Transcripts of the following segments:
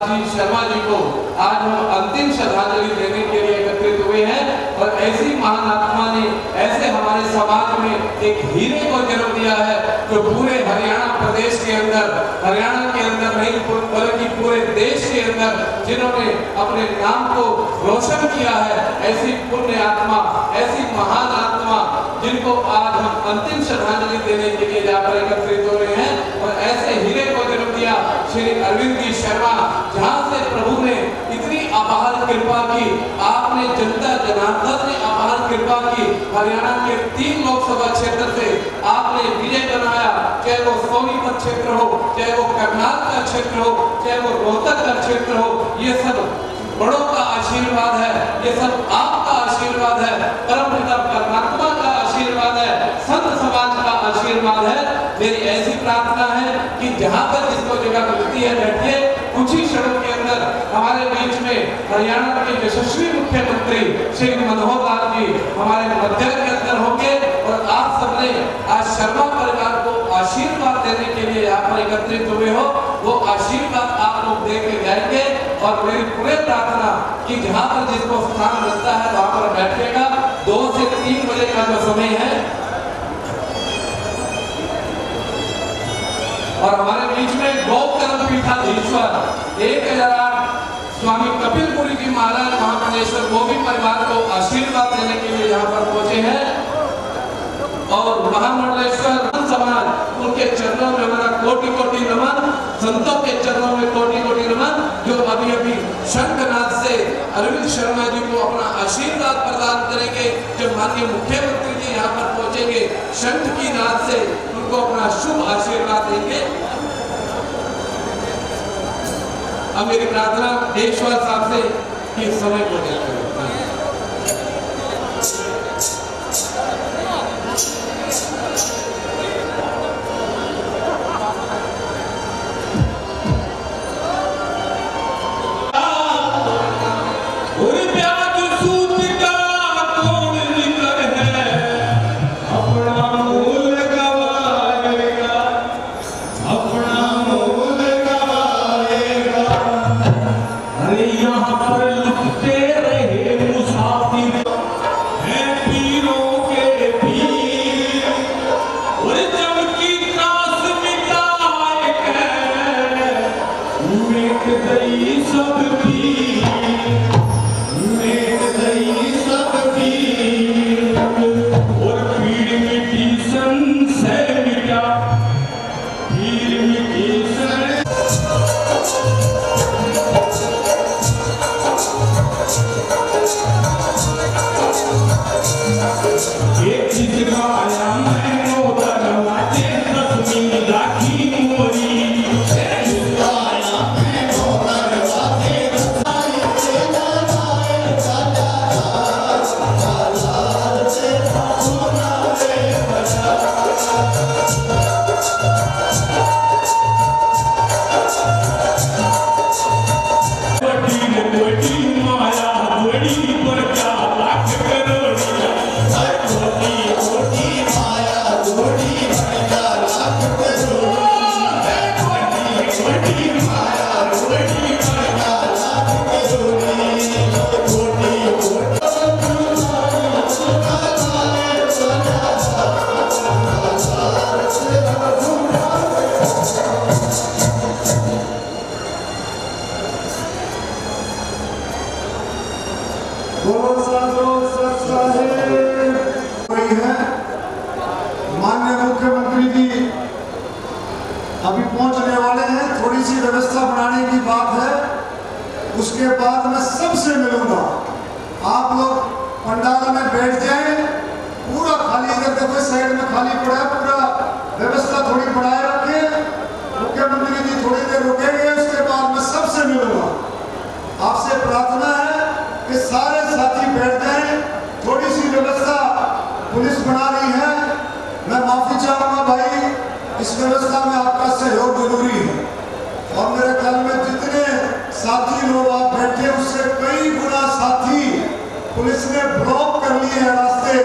शर्मा जी को आज हम अंतिम श्रद्धांजलि देने के लिए एकत्रित हुए हैं और ऐसी महान आत्मा ने ऐसे हमारे समाज में एक हीरे को जन्म दिया है जो पूरे हरियाणा प्रदेश के अंदर, हरियाणा के अंदर नहीं बल्कि पूरे देश के अंदर जिन्होंने अपने नाम को रोशन किया है, ऐसी पुण्य आत्मा, ऐसी महान आत्मा जिनको आज हम अंतिम श्रद्धांजलि देने के लिए यहाँ पर एकत्रित हो रहे हैं और ऐसे हीरे को जन्म दिया श्री अरविंद जी शर्मा, जहाँ से प्रभु ने इतनी अपार कृपा की, आपने जनता जनार्दन ने अपार कृपा की, हरियाणा के 3 लोकसभा क्षेत्र से आपने विजय बनाया, चाहे वो सोनीपत क्षेत्र हो, चाहे वो करनाल का क्षेत्र हो, चाहे वो रोहतक का क्षेत्र हो, ये सब बड़ों का आशीर्वाद है, ये सब आपका आशीर्वाद है, परमपिता परमात्मा का आशीर्वाद है, संत समाज का आशीर्वाद है। मेरी ऐसी प्रार्थना है कि जहाँ पर जिसको जगह मिलती है बैठिए। कुछ ही क्षणों के अंदर हमारे बीच में हरियाणा के यशस्वी मुख्यमंत्री श्री मनोहर लाल जी हमारे मध्य के अंदर होंगे और आप सबने आज शर्मा परिवार को आशीर्वाद देने के लिए यहाँ पर एकत्रित हुए हो, वो आशीर्वाद आप लोग दे के जाएंगे। और मेरी पूरी प्रार्थना कि जहाँ पर जिसको स्थान मिलता है वहाँ पर बैठेगा। 2 से 3 बजे का जो समय है और हमारे बीच में गौतम पीठाधीश्वर 1008 स्वामी कपिलपुरी जी महाराज महामंडलेश्वर वो भी परिवार को आशीर्वाद देने के लिए यहाँ पर पहुंचे हैं और महामंडलेश्वर समाज उनके चरणों में हमारा कोटि-कोटि नमन, संतों के चरणों में कोटि-कोटि नमन, जो अभी शंखनाद से अरविंद शर्मा जी को अपना आशीर्वाद प्रदान करेंगे। जब माननीय मुख्यमंत्री जी यहाँ पर पहुंचेंगे, शंख की नाद से उनको अपना शुभ आशीर्वाद देंगे। अब मेरी प्रार्थना देशवाल साहब से कि समय को देकर माननीय मुख्यमंत्री जी अभी पहुंचने वाले हैं। थोड़ी सी व्यवस्था बनाने की बात है, उसके बाद मैं सबसे मिलूंगा। आप लोग पंडाल में बैठ जाएं, पूरा खाली, इधर देखो साइड में खाली पड़ा है, पूरा व्यवस्था थोड़ी बढ़ाए रखें। मुख्यमंत्री जी थोड़ी देर रुकेंगे, उसके बाद मैं सबसे मिलूंगा। आपसे प्रार्थना है कि सारे साथी बैठ जाएं, थोड़ी सी व्यवस्था पुलिस बना रही है। मैं माफी चाहूंगा भाई, इस व्यवस्था में आपका सहयोग जरूरी है और मेरे ख्याल में जितने साथी लोग आप बैठे उससे कई गुना साथी पुलिस ने ब्लॉक कर लिए हैं रास्ते।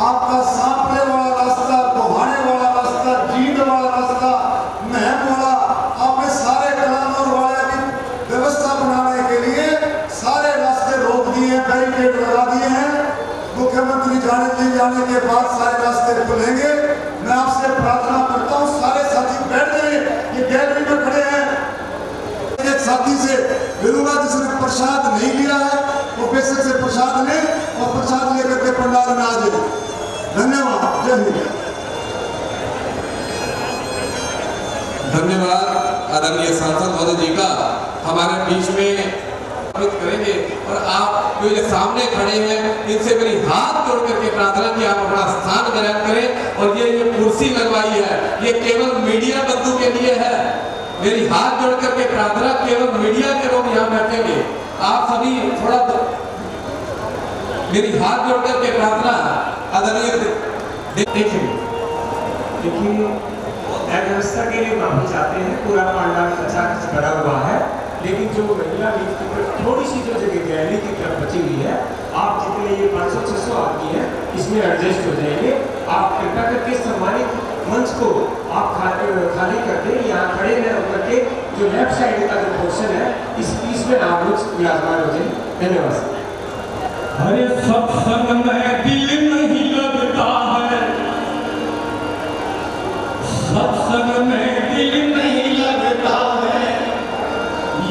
आपका सांपले वाला रास्ता, दोहाने वाला रास्ता, जींद वाला रास्ता, महम वाला, आपने सारे कलानौर वाले की व्यवस्था साथी से मिलूंगा जिसने प्रसाद नहीं लिया है वो बेशक से प्रसाद ले और प्रसाद लेकर के पंडाल में आ जाए। धन्यवाद। जय हिंद। धन्यवाद आदरणीय सांसद महोदय जी का हमारे बीच में करेंगे। और आप जो ये सामने खड़े हैं इनसे मेरी हाथ जोड़ करके प्रार्थना कि आप अपना स्थान ग्रहण करें। और ये कुर्सी लगवाई है ये केवल मीडिया बंधु के लिए है। मेरी हाथ जोड़ करके प्रार्थना केवल मीडिया के लोग यहाँ बैठेंगे। आप सभी थोड़ा मेरी हाथ जोड़ करके प्रार्थना आदरणीय देखिए व्यवस्था के लिए माफी चाहते हैं। पूरा पंडाल खचाखच भरा हुआ है लेकिन जो महिला मीट की तरफ थोड़ी सी जो जगह गैलरी की तरफ बची हुई है आप जितने ये 500-600 आदमी है इसमें एडजस्ट हो जाएंगे। आप कृपया करके सम्मानित मंच को आप खाली कर दें। यहाँ खड़े रह करके जो लेफ्ट साइड का जो पोर्शन है इसमें आप लोग विराजमान हो जाए। धन्यवाद। अरे सत्संग में दिल नहीं लगता है, सत्संग में दिल नहीं लगता है,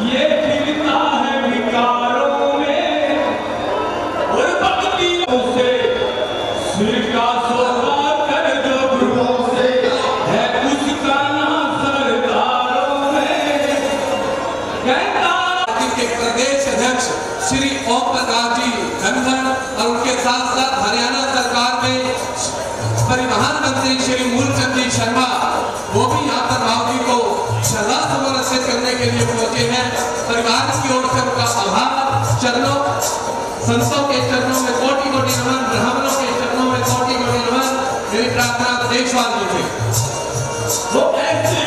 ये गिरता है विकारों में और भक्तियों से सिर का सोता कर जो गुरुओं से है उसका नाम सरदारों में कहता। के प्रदेश अध्यक्ष श्री ओम प्रकाश जी धनखड़ और उनके साथ साथ हरियाणा सरकार में परिवहन मंत्री श्री मूलचंद जी शर्मा वो भी यहाँ पर राव जी को श्रद्धा सुमन अर्पित करने के लिए पहुंचे हैं। परिवार की ओर से उनका आभार। चरणों संतों के चरणों में कोटि कोटि नमन, ब्राह्मणों के चरणों में कोटि कोटि नमन। मेरी प्रार्थना देशवासियों से वो ऐसी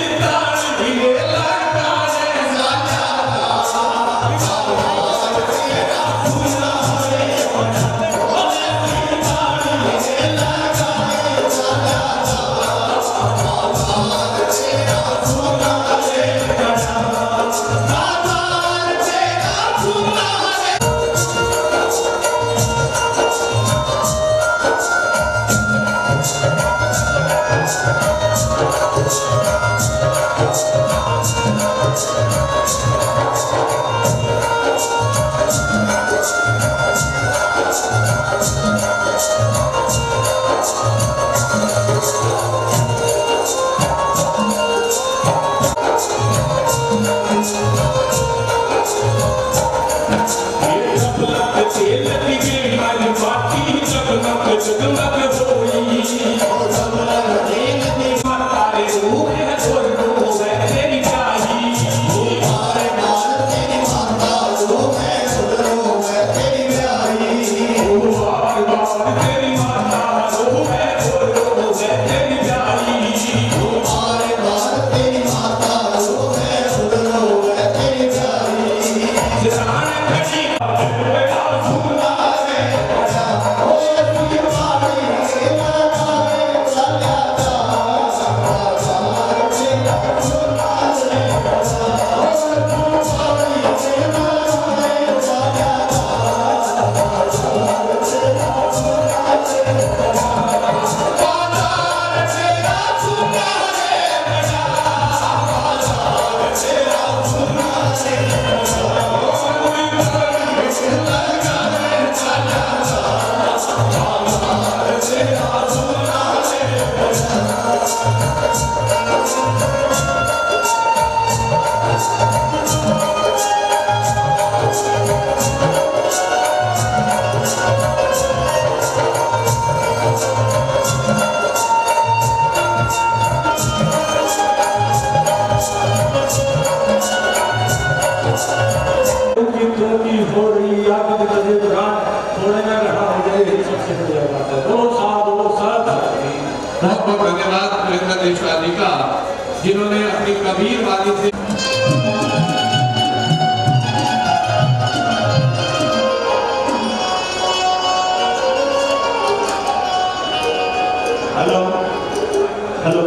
बहुत धन्यवाद प्रियंका देशवाली का जिन्होंने अपनी कबीर वाली से हेलो हेलो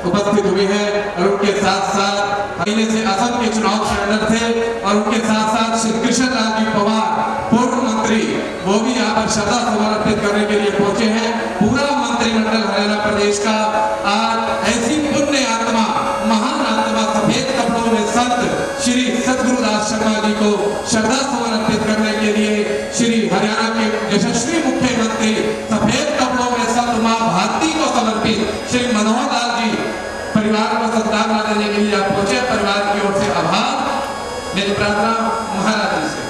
उपस्थित हुए हैं और उनके साथ साथ पहले से असम के चुनाव से अंदर थे और उनके साथ साथ श्री कृष्ण लाल जी पवार पूर्व मंत्री वो भी यहाँ पर श्रद्धा सुमन अर्पित करने के लिए पहुंचे हैं। पूरा मंत्रिमंडल हरियाणा प्रदेश का आज ऐसी पुण्य आत्मा महान आत्मा सफेद कपड़ों में संत श्री सतगुरुदास शर्मा जी को श्रद्धा सुमन अर्पित करने के लिए श्री हरियाणा के यशस्वी मुख्यमंत्री सफेद कपड़ों में संत मां भारती को समर्पित श्री मनोहर लाल जी परिवार को सत्कार देने के लिए आप पहुंचे। परिवार की ओर से आभार। मेरी प्रार्थना महाराज जी से।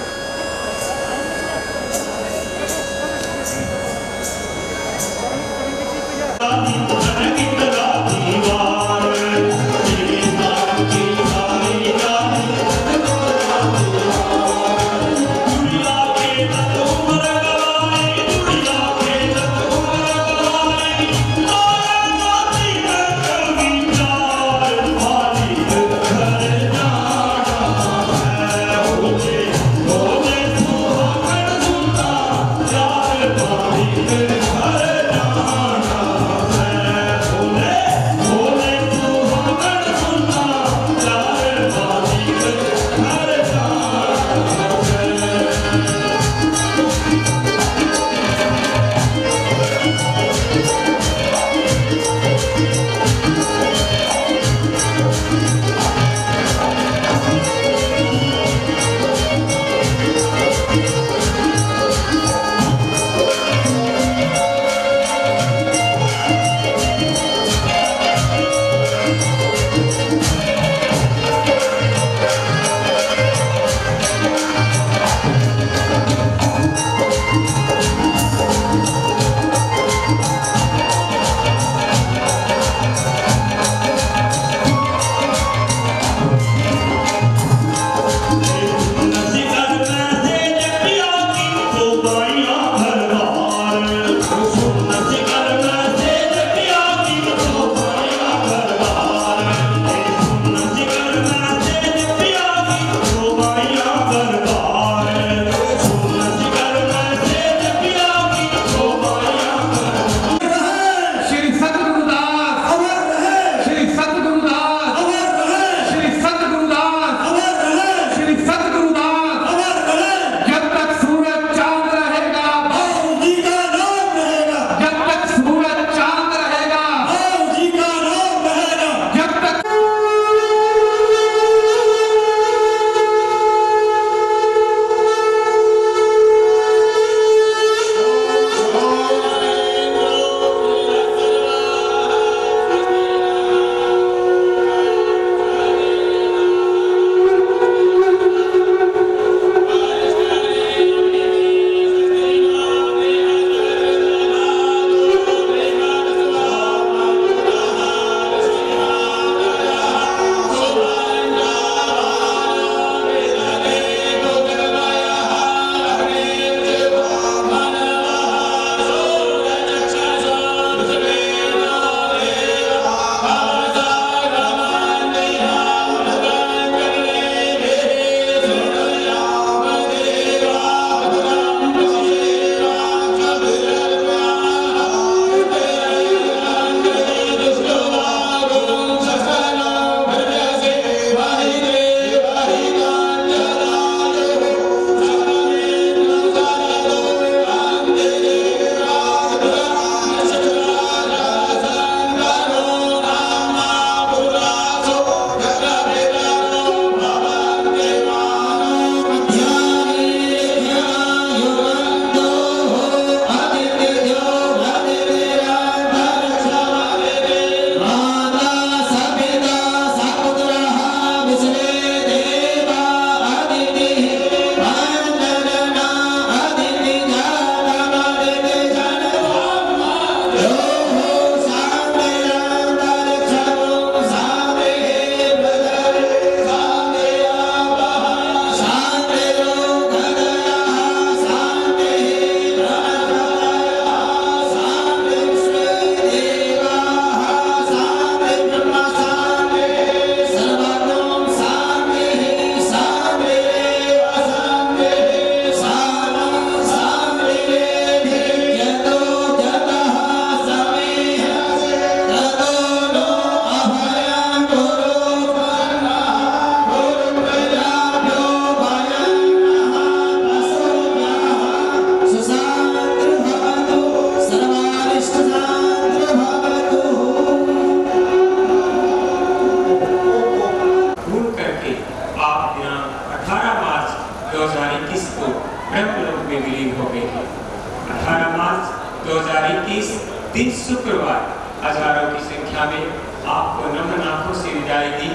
संस्था में आपको नम्र आंखों से विदाई दी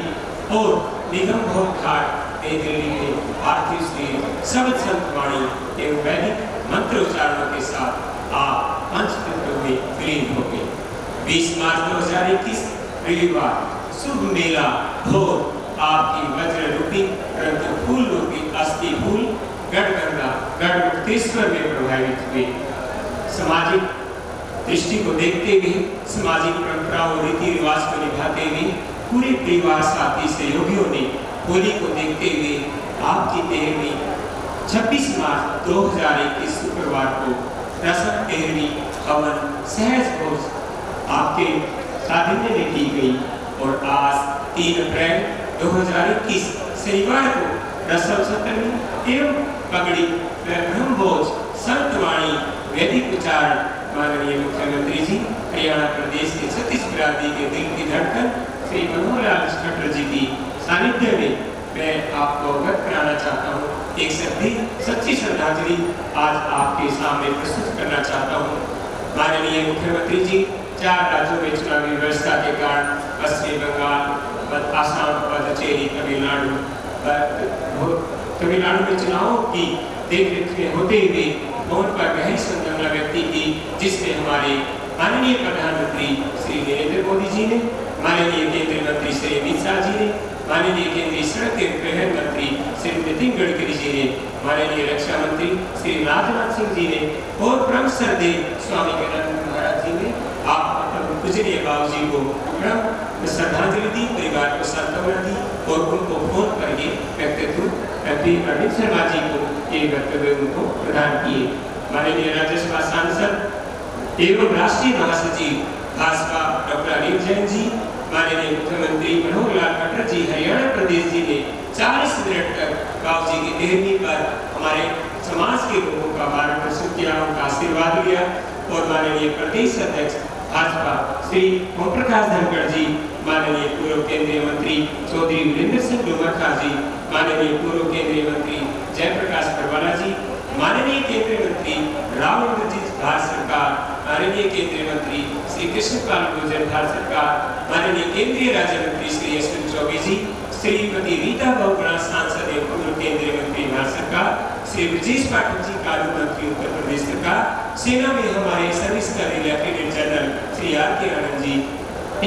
और निगम भोग घाट नई दिल्ली के पार्थिव शरीर शब्द संत वाणी एवं वैदिक मंत्रोच्चारणों के साथ आप पंचतत्व में विलीन हो गए। 20 मार्च 2021 रविवार शुभ मेला भोर आपकी वज्र रूपी परंतु फूल रूपी अस्थि फूल गढ़गंगा गढ़मुक्तेश्वर में प्रभावित हुए। सामाजिक दृष्टि को देखते हुए सामाजिक परंपराओं और रीति रिवाज को निभाते हुए पूरे परिवार साथी सहयोगियों ने होली को देखते हुए आपकी तेरहवीं 26 मार्च 2021 शुक्रवार को रसम तेरहवीं हवन सहज भोज आपके सानिध्य में की गई और आज 3 अप्रैल 2021 शनिवार को रसम सप्तमी एवं पगड़ी ब्रह्मभोज संतवाणी वैदिक उच्चारण माननीय मुख्यमंत्री जी हरियाणा प्रदेश के छत्तीस बिरादरी के दिल की धड़कन श्री मनोहर लाल खट्टर जी की सानिध्य में मैं आपको अवगत कराना चाहता हूँ। एक सच्ची श्रद्धांजलि आज आपके सामने प्रस्तुत करना चाहता हूँ। माननीय मुख्यमंत्री जी 4 राज्यों में चुनावी व्यवस्था के कारण पश्चिम बंगाल, आसाम, पुडुचेरी, तमिलनाडु में चुनावों की देखरेख में होते हुए फोन पर गहरी संवेदना व्यक्त की, जिसमें हमारे माननीय प्रधानमंत्री श्री नरेंद्र मोदी जी ने, माननीय केंद्रीय मंत्री श्री अमित शाह जी ने, माननीय केंद्रीय सड़क एवं परिवहन मंत्री श्री नितिन गडकरी जी ने, माननीय रक्षा मंत्री श्री राजनाथ सिंह जी ने और परम श्रद्धेय स्वामी गजानंद महाराज जी ने आप पूजनीय बाबू जी को श्रद्धांजलि दी, परिवार को सांत्वना दी और उनको फोन करके व्यक्तित्व अरविंद शर्मा जी को ये वक्तव्य उनको प्रदान किए। माननीय राज्यसभा सांसद एवं राष्ट्रीय महासचिव भाजपा डॉक्टर अनिल जैन जी, माननीय मुख्यमंत्री मनोहर लाल खट्टर जी हरियाणा प्रदेश जी ने 40 मिनट तक बाबू जी की तेरहवीं पर हमारे समाज के लोगों का मार्गदर्शन किया, उनका आशीर्वाद लिया और माननीय प्रदेश अध्यक्ष भाजपा श्री ओम प्रकाश धनखड़ जी, माननीय पूर्व केंद्रीय मंत्री चौधरी वीरेंद्र सिंह डोमरखा जी, माननीय पूर्व केंद्रीय मंत्री जयप्रकाश परवाला जी, माननीय केंद्रीय मंत्री राव इंद्रजीत भारत सरकार, माननीय केंद्रीय मंत्री श्री कृष्णपाल गुर्जर भारत सरकार, माननीय केंद्रीय राज्य मंत्री श्री अश्विन चौबे जी, श्रीमती रीता बहुगुणा सांसद एवं पूर्व केंद्रीय मंत्री भारत सरकार, श्री ब्रजेश पाठक जी कानून मंत्री उत्तर प्रदेश सरकार, सेना में हमारे सर्विस कर lieutenant general Shri R K. Anand ji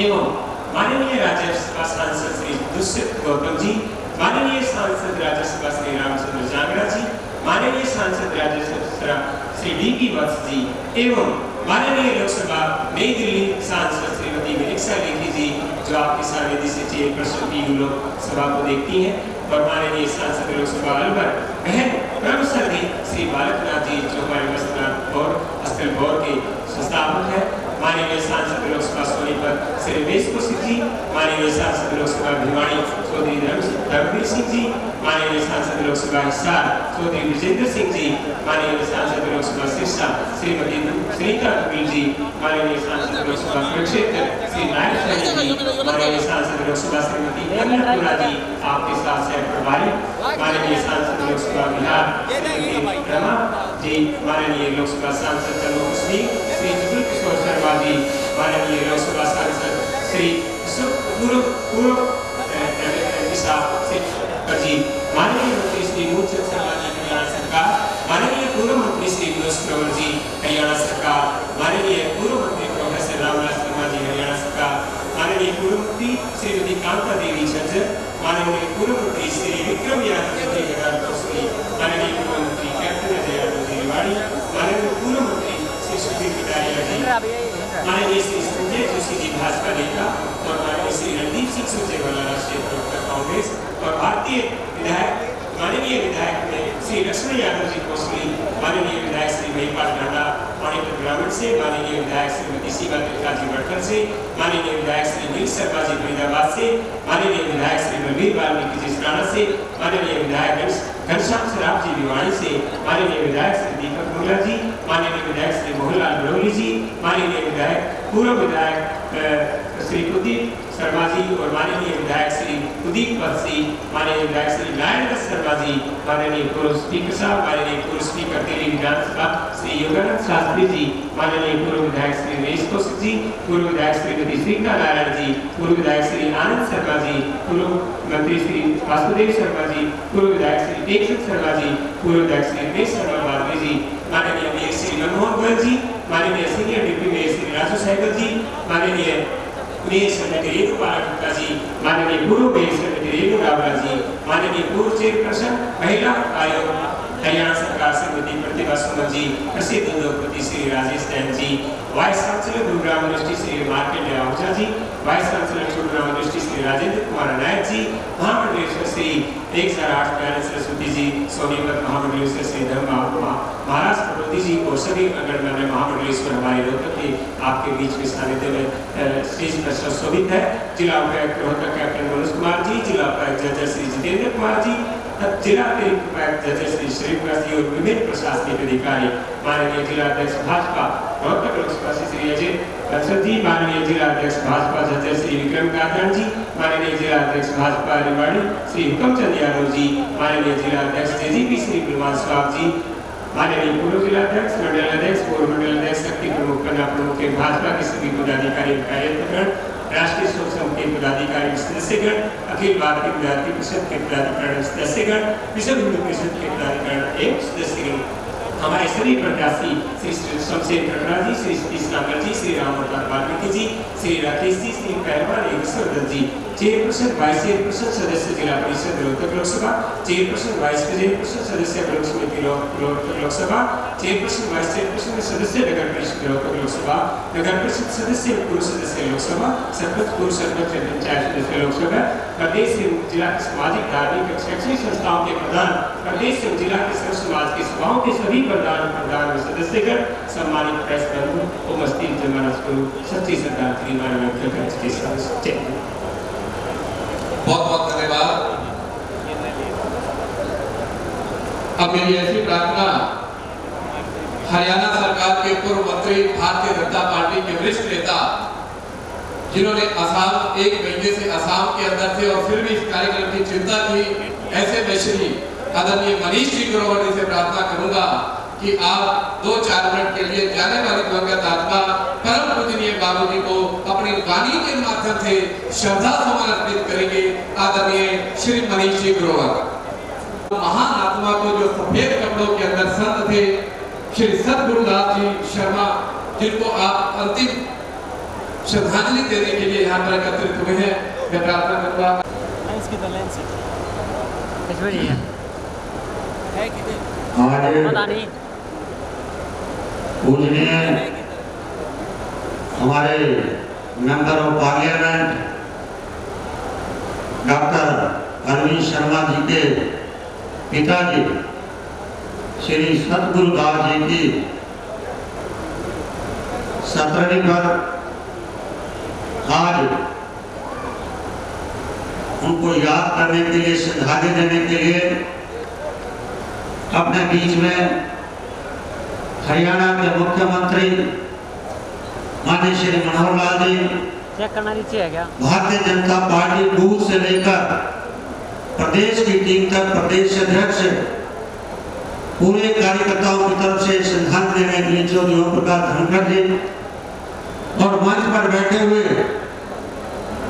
एवं माननीय राज्यसभा सांसद श्री दुष्यंत गौतम जी, माननीय सांसद राज्यसभा श्री रामचंद्र जांगड़ा जी, माननीय सांसद राज्यसभा श्री डी.पी. वत्स जी एवं माननीय लोकसभा नई दिल्ली सांसद श्रीमती विनिक्षा लेखी जी, जो आपके सानिध्य से चेयरपर्सन की लोकसभा को देखती हैं, और माननीय सांसद लोकसभा अलवर बहन परम श्रद्धेय श्री बालकनाथ जी, जो हमारे मस्तनाथ और स्थल भौर के संस्थापक हैं, माननीय सांसद लोकसभा सोनीपत श्री रमेश कौशिक जी, माननीय सांसद लोकसभा भिवाड़ी चौधरी धर्मवीर सिंह जी, माननीय सांसद लोकसभा हिसार चौधरी विजेंद्र सिंह जी, माननीय सांसद लोकसभा सिरसा श्रीमती सुनीता कपिल जी, माननीय सांसद लोकसभा कुरुक्षेत्र श्री नारायण सैनी जी, माननीय सांसद लोकसभा श्रीमती अन्नपूर्णा जी आपके साथ सह प्रभारी, माननीय सांसद लोकसभा बिहार श्रीमती रमा जी, माननीय लोकसभा सांसद चंद्रमोहन सिंह श्री जुगल किशोर शर्मा जी, माननीय लोकसभा सांसद श्री पूर्व जी, माननीय मंत्री श्री मूलचंद शर्मा जी हरियाणा सरकार, माननीय पूर्व मंत्री श्री मनोज कंवर जी हरियाणा सरकार, माननीय पूर्व मंत्री प्रोफेसर रामलाल शर्मा जी हरियाणा सरकार, माननीय पूर्व मंत्री श्रीमती कांता देवी झज्जर, माननीय पूर्व मंत्री श्री विक्रम यादव जी गढ़वाल, माननीय पूर्व मंत्री कैप्टन अजय यादव जी रेवाड़ी, माननीय पूर्व मंत्री श्री सुधीर कटारिया जी, माननीय श्री संजय जोशी जी भाजपा नेता और माननीय श्री रणदीप सिंह सुरजेवाला राष्ट्रीय प्रवक्ता कांग्रेस और भारतीय विधायक माननीय विधायक श्री लक्ष्मण यादव जी कोसली, माननीय विधायक श्री महिपाल ढांडा पानीपत ग्रामीण से, माननीय विधायक श्रीमती सीमा त्रिका जी बड़कर से, माननीय विधायक श्री नील शर्मा जी फरीदाबाद से, माननीय विधायक श्री बलबीर वाल्मीकि जी सराना से, माननीय विधायक घनश्याम शराब जी भिवाड़ी से, माननीय विधायक श्री दीपक मुगला जी, माननीय विधायक श्री मोहनलाल बड़ौली जी, माननीय विधायक पूर्व विधायक श्री कुलदीप शर्मा जी और माननीय विधायक श्री उदीप पद सिंह, माननीय विधायक श्री नारायण शर्मा जी, माननीय पूर्व स्पीकर साहब, माननीय पूर्व स्पीकर दिल्ली विधानसभा श्री योगानंद शास्त्री जी, माननीय पूर्व विधायक श्री रमेश कौशिक जी, पूर्व विधायक श्रीमती श्रीका नारायण जी, पूर्व विधायक श्री आनंद शर्मा जी, पूर्व मंत्री श्री वासुदेव शर्मा जी, पूर्व विधायक श्री टेकचंद शर्मा जी, पूर्व विधायक श्री रमेश शर्मा बादली जी, माननीय मेयर श्री मनमोहन गोयल जी, माननीय senior deputy mayor Shri Raju Sehgal ji, माननीय मेयर श्रीमती रेणु गुप्ता जी, माननीय पूर्व मेयर श्रीमती रेणु रावला जी, माननीय पूर्व चेयरपर्सन महिला आयोग हरियाणा सरकार श्रीमती प्रतिभा सुमन जी, प्रसिद्ध उद्योगपति Shri Rajesh Jain ji, vice chancellor Gurugram university Shri Markandey Ahuja ji, vice chancellor Gurugram university Shri Rajendra Kumar Nayak ji, महामंडलेश्वर श्री 1008 सरस्वती जी, सोनीपत महामंडलेश्वर श्री धर्म महाराज प्रभुति जी और सभी गणमान्य महामंडलेश्वर हमारे रोहतक के आपके बीच में सानिध्य में स्टेज पर सुशोभित है। जिला उपायुक्त रोहतक कैप्टन मनोज कुमार जी, जिला उपायुक्त जज श्री जितेंद्र कुमार जी, जिला उपायुक्त जज श्री श्रीनिवास जी और विभिन्न प्रशासनिक अधिकारी, माननीय जिला अध्यक्ष भाजपा रोहतक लोकसभा श्री अजय बंसल जी, माननीय जिला अध्यक्ष भाजपा जज श्री विक्रम गाथन जी, माननीय जिला अध्यक्ष भाजपा रेवाड़ी श्री हुकमचंद यादव जी, माननीय जिला अध्यक्ष जेजीपी श्री गुलवान स्वाब जी, माननीय पूर्व जिला अध्यक्ष, मंडल अध्यक्ष, पूर्व मंडल अध्यक्ष, शक्ति प्रमुख, कन्या प्रमुख के भाजपा के सभी पदाधिकारी कार्यकर्तागण, राष्ट्रीय शोक समिति के पदाधिकारी सदस्यगण, अखिल भारतीय विद्यार्थी परिषद के पदाधिकारी सदस्यगण, विश्व हिंदू परिषद के पदाधिकारी एवं सदस्यगण, हमारे सभी प्रत्याशी श्री शमशेर कटरा जी, श्री सतीश नागर जी, श्री राम वाल्मीकि जी, श्री राकेश जी, श्री पहलवान ईश्वरदत्त जी, चेयरपर्सन वाइस चेयरपर्सन सदस्य जिला परिषद Rohtak Lok Sabha, chairperson vice chairperson सदस्य ब्लॉक समिति Rohtak Lok Sabha, chairperson vice chairperson सदस्य नगर परिषद रोहतक लोकसभा, नगर परिषद सदस्य पूर्व सदस्य लोकसभा, सरपंच पूर्व सरपंच पंचायत सदस्य लोकसभा, प्रदेश एवं जिला के सामाजिक धार्मिक और शैक्षणिक संस्थाओं के प्रधान, प्रदेश एवं जिला के सर्व समाज के सभाओं के सभी प्रधान सदस्यगण, सम्मानित प्रेस बंधु, उपस्थित जमानत गुरु, सच्ची सरदार श्री माननीय के सदस्य, बहुत बहुत धन्यवाद। अब मेरी ऐसी प्रार्थना हरियाणा सरकार के पूर्व मंत्री, भारतीय जनता पार्टी के वरिष्ठ नेता, जिन्होंने असम एक महीने से असम के अंदर थे और फिर भी इस कार्यक्रम की चिंता की, ऐसे में श्री आदरणीय मनीष जी ग्रोवर जी से प्रार्थना करूंगा कि आप 2-4 मिनट के लिए जाने वाली दिवंगत आत्मा परम पूजनीय बाबू जी को अपनी वाणी के माध्यम से श्रद्धा सुमन अर्पित करेंगे। आदरणीय श्री मनीष जी ग्रोवर, महान आत्मा को जो सफेद कपड़ों के अंदर संत थे श्री सतगुरुदास जी शर्मा, जिनको आप अंतिम श्रद्धांजलि देने के लिए यहाँ पर एकत्रित हुए हैं, मैं प्रार्थना करूंगा। आज पूजनीय हमारे member of parliament doctor Arvind Sharma ji के पिताजी श्री सतगुरुदास जी की 17वीं पर आज उनको याद करने के लिए, श्रद्धांजलि देने के लिए अपने बीच में हरियाणा के मुख्यमंत्री माननीय श्री मनोहर लाल जी, चेक करना नीचे है क्या? भारतीय जनता पार्टी बूथ से लेकर प्रदेश की टीम तक प्रदेश अध्यक्ष पूरे कार्यकर्ताओं की तरफ से श्रद्धांजलि देने के लिए चौधरी ओम प्रकाश धनखड़ जी और मंच पर बैठे हुए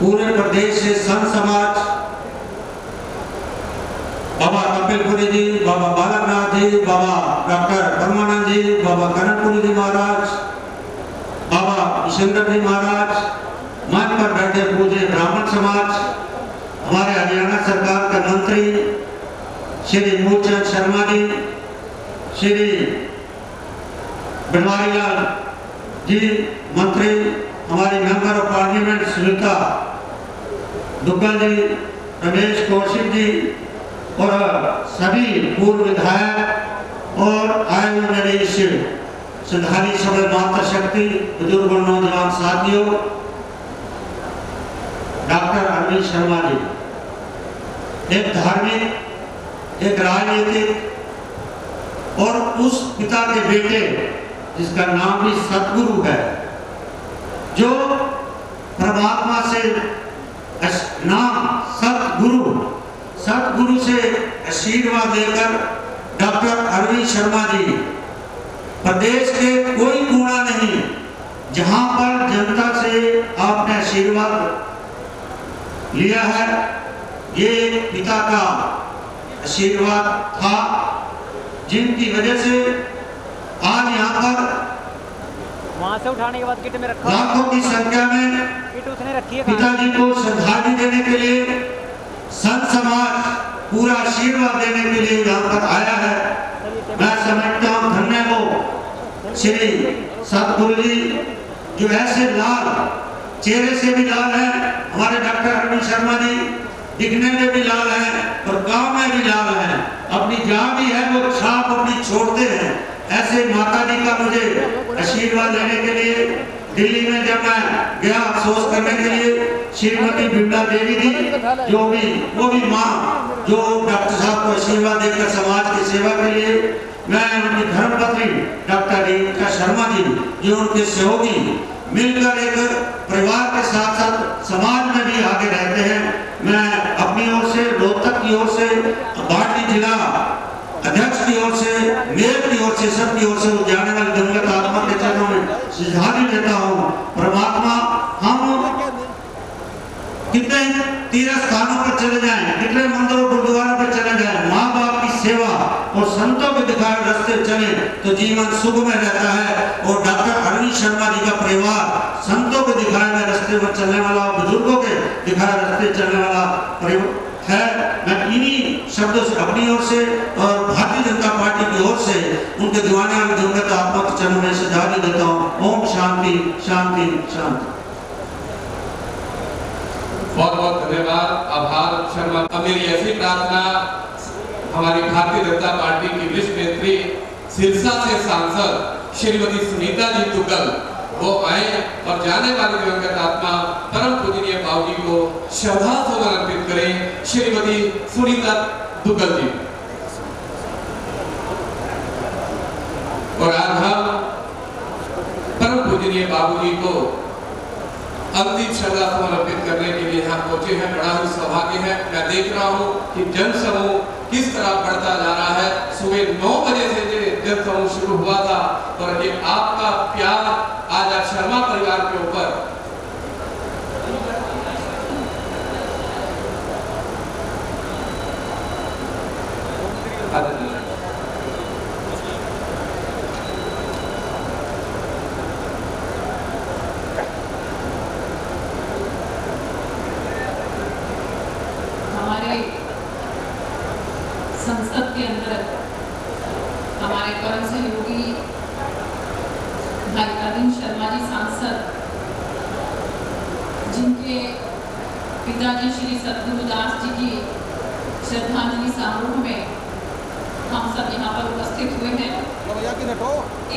पूरे प्रदेश से संत समाज, बाबा कपिलपुरी जी, बाबा बालकनाथ जी, बाबा डॉक्टर परमानंद जी, बाबा कनकपुरी जी महाराज, बाबा किशनदर जी महाराज, मंच पर बैठे पूरे ब्राह्मण समाज, हमारे हरियाणा सरकार के मंत्री श्री मूलचंद शर्मा जी, श्री बनवारी लाल जी मंत्री, हमारी member of parliament Sunita Duggal ji, Ramesh Kaushik ji और सभी पूर्व विधायक और आए हुए मेरे इस श्रद्धांजलि सभा मातृशक्ति बुजुर्ग और नौजवान साथियों, डॉक्टर अरविंद शर्मा जी एक धार्मिक, एक राजनीतिक और उस पिता के बेटे जिसका नाम भी सतगुरु है, जो परमात्मा से नाम सतगुरु से आशीर्वाद लेकर डॉक्टर अरविंद शर्मा जी, प्रदेश के कोई कोना नहीं जहां पर जनता से आपने आशीर्वाद लिया है, ये पिता का आशीर्वाद था, जिनकी वजह से आज यहाँ पर वहां से उठाने के बाद किट में रखा, लाखों की संख्या में किट उसने रखी है पिताजी को श्रद्धांजलि देने के लिए संत समाज पूरा आशीर्वाद देने के लिए यहाँ पर आया है। मैं समझता हूँ धन्य को श्री सतगुरु जी, जो ऐसे लाल चेहरे से भी लाल है, हमारे डॉक्टर अरविंद शर्मा जी दिखने में भी लाल है और गांव में भी लाल है, अपनी जहाँ भी है वो छाप अपनी छोड़ते हैं। ऐसे माता जी का मुझे आशीर्वाद लेने के लिए दिल्ली में जब मैं गया अफसोस करने के लिए, श्रीमती बिमला देवी जी जो भी वो भी माँ जो डॉक्टर साहब को आशीर्वाद देकर समाज की सेवा के लिए, मैं उनकी धर्मपत्नी डॉक्टर रेणुका शर्मा जी जो उनके सहयोगी मिलकर एक परिवार के साथ साथ समाज में भी आगे रहते हैं। मैं अपनी ओर से, रोहतक की ओर से, बाटी जिला अध्यक्ष की ओर से, मेयर की ओर से, सबकी ओर से जाने वाले दिवंगत आत्मा के चरणों में श्रद्धांजलि देता हूँ। परमात्मा, हम कितने तीर्थ स्थानों पर चले जाएं, कितने मंदिरों गुरुद्वारों पर चले जाएं, माँ बाप की सेवा और संतों के दिखाए रास्ते चले तो जीवन सुख में रहता है। और डॉक्टर अरविंद शर्मा जी का परिवार संतों के दिखाए में रास्ते पर चलने वाला, बुजुर्गों के दिखाए रास्ते चलने वाला परिवार है। मैं इन्हीं शब्दों से अपनी ओर से और भारतीय जनता पार्टी की ओर से उनके दीवाने वाले दिवंगत आत्मा के चरणों में श्रद्धांजलि देता हूँ। ओम शांति शांति शांति। बहुत बहुत धन्यवाद, आभार शर्मा। अब मेरी ऐसी प्रार्थना हमारी भारतीय जनता पार्टी की विश्व नेत्री सिरसा से सांसद श्रीमती सुनीता जी दुग्गल वो आए और जाने वाली दिवंगत आत्मा परम पूजनीय बाबूजी को श्रद्धा सुमन अर्पित करें। श्रीमती सुनीता दुग्गल जी। और आज हम परम पूजनीय बाबूजी को अंतिम श्रद्धा सुमन अर्पित करने के लिए यहाँ पहुंचे हैं। बड़ा ही सौभाग्य है। मैं देख रहा हूँ कि जन समूह किस तरह बढ़ता जा रहा है। सुबह 9 बजे से जन समूह शुरू हुआ था और ये आपका प्यार आज आप शर्मा परिवार के ऊपर संसद के अंदर हमारे परम सहयोगी भाई अरविंद शर्मा जी सांसद, जिनके पिताजी श्री सतगुरुदास जी की श्रद्धांजलि समारोह में हम सब यहाँ पर उपस्थित हुए हैं।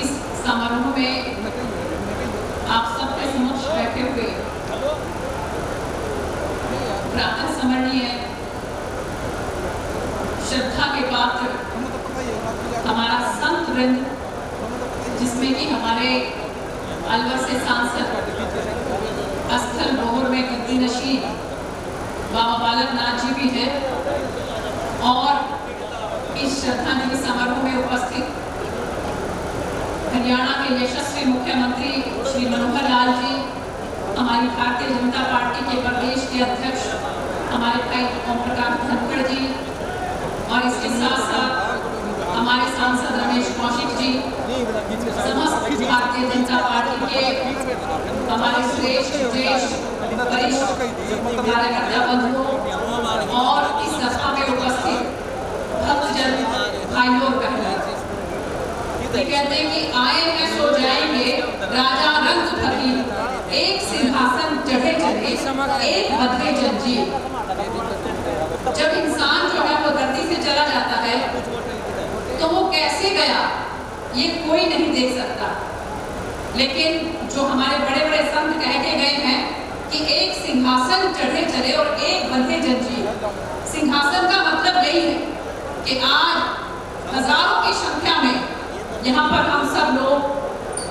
इस समारोह में आप सबके समक्ष बैठे हुए प्रातः स्मरणीय श्रद्धा के पात्र हमारा संत वृंद, जिसमें कि हमारे अलवर से सांसद स्थल बोहर में गद्दी नशीन बाबा बालक नाथ जी भी हैं और इस श्रद्धांजलि समारोह में उपस्थित हरियाणा के यशस्वी मुख्यमंत्री श्री मनोहर लाल जी, हमारी भारतीय जनता पार्टी के प्रदेश के अध्यक्ष हमारे भाई ओम प्रकाश धनखड़ जी और इसके साथ साथ हमारे सांसद रमेश कौशिक जी, समस्त भारतीय जनता पार्टी के हमारे श्रेष्ठ वरिष्ठ कार्यकर्ता बंधुओं और इस सभा में उपस्थित भक्तजन भाइयों और बहनों, ये कहते हैं कि आए हैं सो जाएंगे राजा रंग फकीर, एक सिंहासन चढ़े चढ़े एक बधे जंजीर। जब इंसान जो है वो धरती से चला जाता है तो वो कैसे गया ये कोई नहीं देख सकता, लेकिन जो हमारे बड़े बड़े संत कह के गए हैं कि एक सिंहासन चढ़े चले और एक बंधे जंजीर। सिंहासन का मतलब यही है कि आज हजारों की संख्या में यहाँ पर हम सब लोग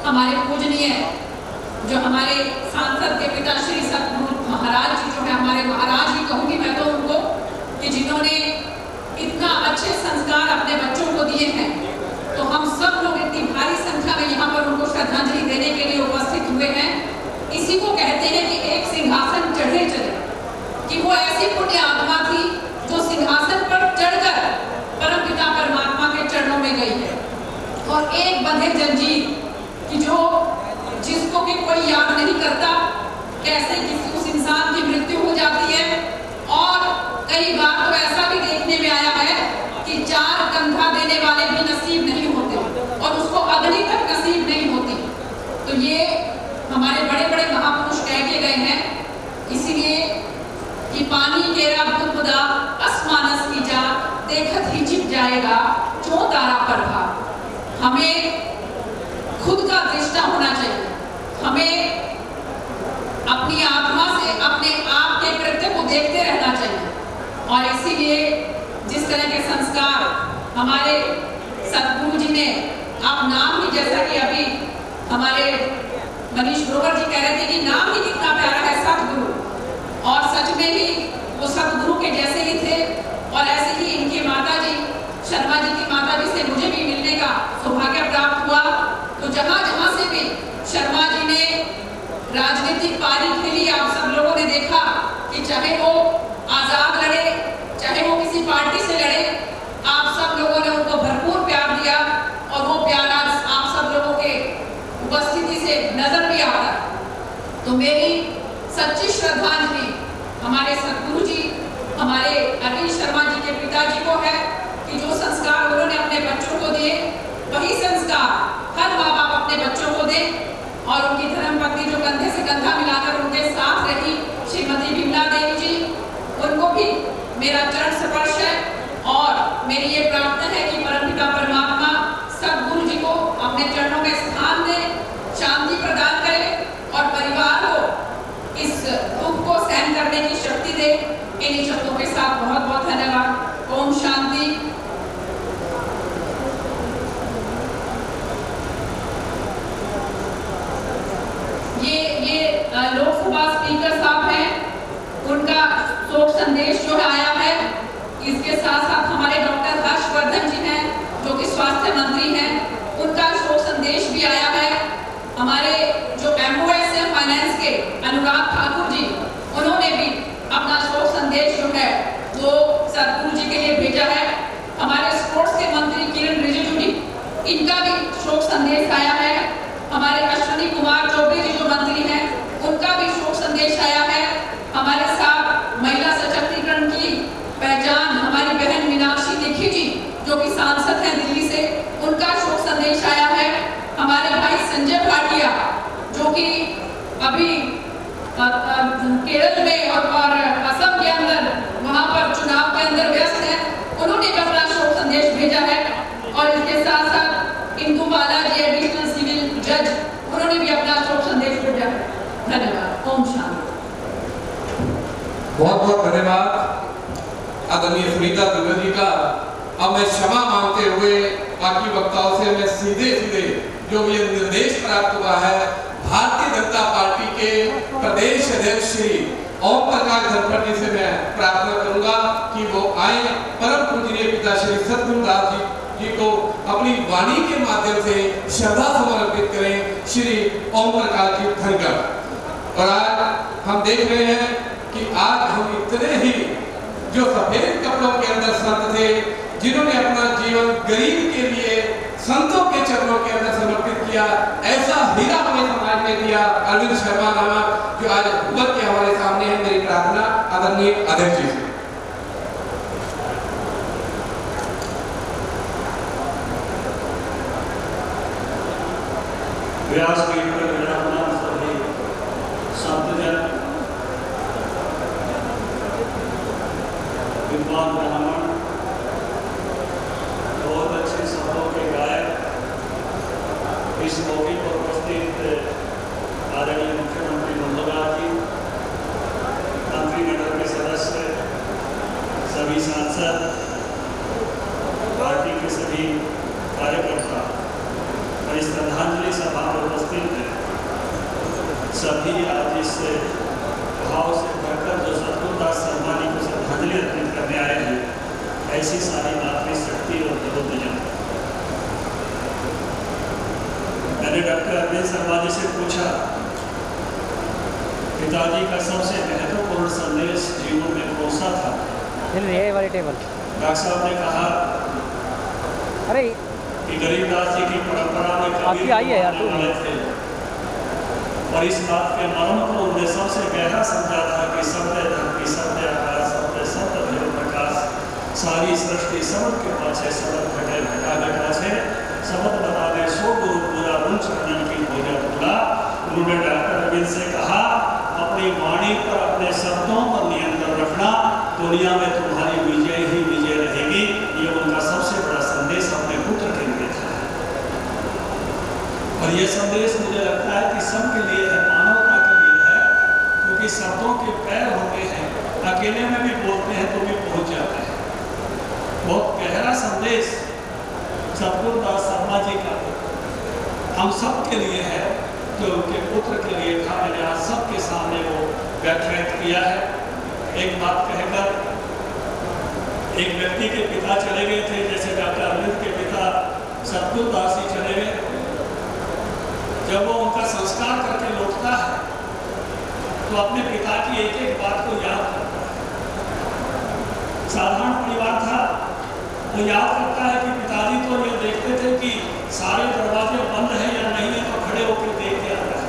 हमारे पूजनीय जो हमारे सांसद के पिता श्री सतगुरु महाराज जी जो है हमारे और एक बंधे जंजीर कि जो जिसको भी कोई याद नहीं करता, कैसे किसी उस इंसान की मृत्यु हो जाती है। और कई बार तो ऐसा भी देखने में आया है कि 4 कंधा देने वाले भी नसीब नहीं होते और उसको अग्नि तक नसीब नहीं होती। तो ये हमारे बड़े बड़े महापुरुष कह के गए हैं, इसीलिए कि पानी केरा बुदबुदा असमानस की जा देखत ही छिप जाएगा जो तारा पर था। हमें खुद का दृष्टा होना चाहिए, हमें अपनी आत्मा से अपने आप के कृत्य को देखते रहना चाहिए। और इसीलिए जिस तरह के संस्कार हमारे सतगुरु जी ने, आप नाम ही जैसा कि अभी हमारे मनीष ग्रोवर जी कह रहे थे कि नाम ही कितना प्यारा है सतगुरु, और सच में ही वो सतगुरु के जैसे ही थे। और ऐसे ही इनकी माता जी, शर्मा जी की माता जी से मुझे भी मिलने का सौभाग्य प्राप्त हुआ। तो जहाँ जहाँ से भी शर्मा जी ने राजनीतिक पारी खेली, आप सब लोगों ने देखा कि चाहे वो आजाद लड़े, चाहे वो किसी पार्टी से लड़े, आप सब लोगों ने उनको भरपूर प्यार दिया। और वो प्यार आज आप सब लोगों के उपस्थिति से नजर भी आता है। तो मेरी सच्ची श्रद्धांजलि हमारे सतगुरु जी, हमारे अरविंद शर्मा जी के पिताजी को है कि जो संस्कार उन्होंने अपने बच्चों को दिए, वही संस्कार हर माँ बाप अपने बच्चों को दे। और उनकी धर्मपत्नी जो कंधे से कंधा मिलाकर उनके साथ रही, श्रीमती विमला देवी जी, उनको भी मेरा चरण स्पर्श है। और मेरी ये प्रार्थना है कि परमपिता परमात्मा सतगुरु जी को अपने चरणों में स्थान दे, शांति प्रदान करे और परिवार को इस दुख को सहन करने की शक्ति दे। इन्हीं शब्दों के साथ बहुत बहुत धन्यवाद। ओम शांति। ये लोकसभा स्पीकर साहब हैं, उनका शोक संदेश जो है आया है। इसके साथ साथ हमारे डॉक्टर हर्षवर्धन जी हैं जो कि स्वास्थ्य मंत्री हैं, उनका शोक संदेश भी आया है। हमारे जो MOS है फाइनेंस के अनुराग ठाकुर जी, उन्होंने भी अपना शोक संदेश जो है वो सतगुरु जी के लिए भेजा है। हमारे स्पोर्ट्स के मंत्री किरण रिजिजू जी, इनका भी शोक संदेश आया है। हमारे अश्विनी कुमार चौबे जी जो मंत्री हैं, उनका भी शोक संदेश आया है। हमारे साथ महिला सशक्तिकरण की पहचान हमारी बहन मीनाक्षी लेखी जी जो कि सांसद हैं दिल्ली से, उनका शोक संदेश आया है। हमारे भाई संजय भाटिया जो कि अभी केरल में और असम के अंदर वहां पर चुनाव के अंदर व्यस्त हैं, उन्होंने भी अपना शोक संदेश भेजा है। और इसके साथ साथ इंदु बाला जी एडिशनल सिविल जज, उन्होंने भी अपना शोक संदेश भेजा है। धन्यवाद। ओम शांति। बहुत बहुत धन्यवाद आदरणीय सुनीता दुबे जी का। अब मैं क्षमा मांगते हुए बाकी वक्ताओं से मैं सीधे जो ये निर्देश प्राप्त हुआ है भारतीय जनता पार्टी के प्रदेश अध्यक्ष श्री ओम प्रकाश धनखड़ जी से मैं प्रार्थना करूंगा कि वो आए, परम पूजनीय पिता श्री सतगुरु दास जी को अपनी वाणी के माध्यम से श्रद्धा समर्पित करें। श्री ओम प्रकाश जी धनखड़। और आज हम देख रहे हैं कि आज हम इतने ही जो सफेद कपड़ों के अंदर संत थे, जिन्होंने अपना जीवन गरीब के लिए संतों के चरणों के अंदर समर्पित किया, ऐसा हीरा हमें समाज ने दिया अरविंद शर्मा नामक, जो आज उभर के हमारे सामने है। मेरी प्रार्थना आदरणीय अध्यक्ष जी से। व्यासपीठ पर विराजमान सभी संतजन, विद्वान ब्राह्मण, बहुत अच्छे शब्दों के गायक, इस मौके पर उपस्थित आदरणीय मुख्यमंत्री नंदलाल जी, मंत्रिमंडल के सदस्य, सभी सांसद, पार्टी के सभी कार्यकर्ता और इस श्रद्धांजलि सभा में उपस्थित हैं, सभी आज इस भाव से भरकर जो सतगुरु दास शर्मा जी को श्रद्धांजलि अर्पित करने आए हैं, ऐसी सारी मातृशक्ति और प्रबुद्धजन। मैंने डॉक्टर अरविंद शर्मा जी से पूछा, पिताजी का सबसे महत्वपूर्ण संदेश जीवन में कौन सा था? ये वाली टेबल। डॉक्टर साहब ने कहा, अरे कि गरीबदास जी की परंपरा में आपकी आई है यार तो आए थे और इस बात के मर्म को उन्हें सबसे गहरा समझा था कि सत्य धरती सत्य आकाश सत्य सत्य भैरव प्रकाश सारी सृष्टि सबद के पाछे सबद घटे घटा घटा से सबद बताने सो गुरु पूरा उन चरणन की पूजा पूरा। उन्होंने डॉक्टर अरविंद से कहा अपनी वाणी पर अपने शब्दों पर नियंत्रण रखना, दुनिया में तुम्हारी विजय ही विजय रहेगी। ये उनका सबसे बड़ा संदेश अपने पुत्र के लिए था और ये संदेश मुझे लगता है कि सबके लिए है, मानवता के लिए है, क्योंकि शब्दों के पैर होते हैं, अकेले में भी बोलते हैं तो भी पहुंच जाते हैं। बहुत गहरा संदेश सतगुरुदास शर्मा जी का हम सब के लिए है, जो उनके पुत्र के लिए था। मैंने आज सबके सामने वो व्याख्यात किया है। एक बात कहकर एक व्यक्ति के पिता चले गए थे, जैसे डॉक्टर अरविंद के पिता सतगुरुदास जी चले गए। जब वो उनका संस्कार करके लौटता है तो अपने पिता की एक एक बात को याद करता है। साधारण परिवार था तो याद करता है कि पिताजी तो ये देखते थे कि सारे दरवाजे बंद हैं या नहीं है, तो खड़े होकर देख के आता है।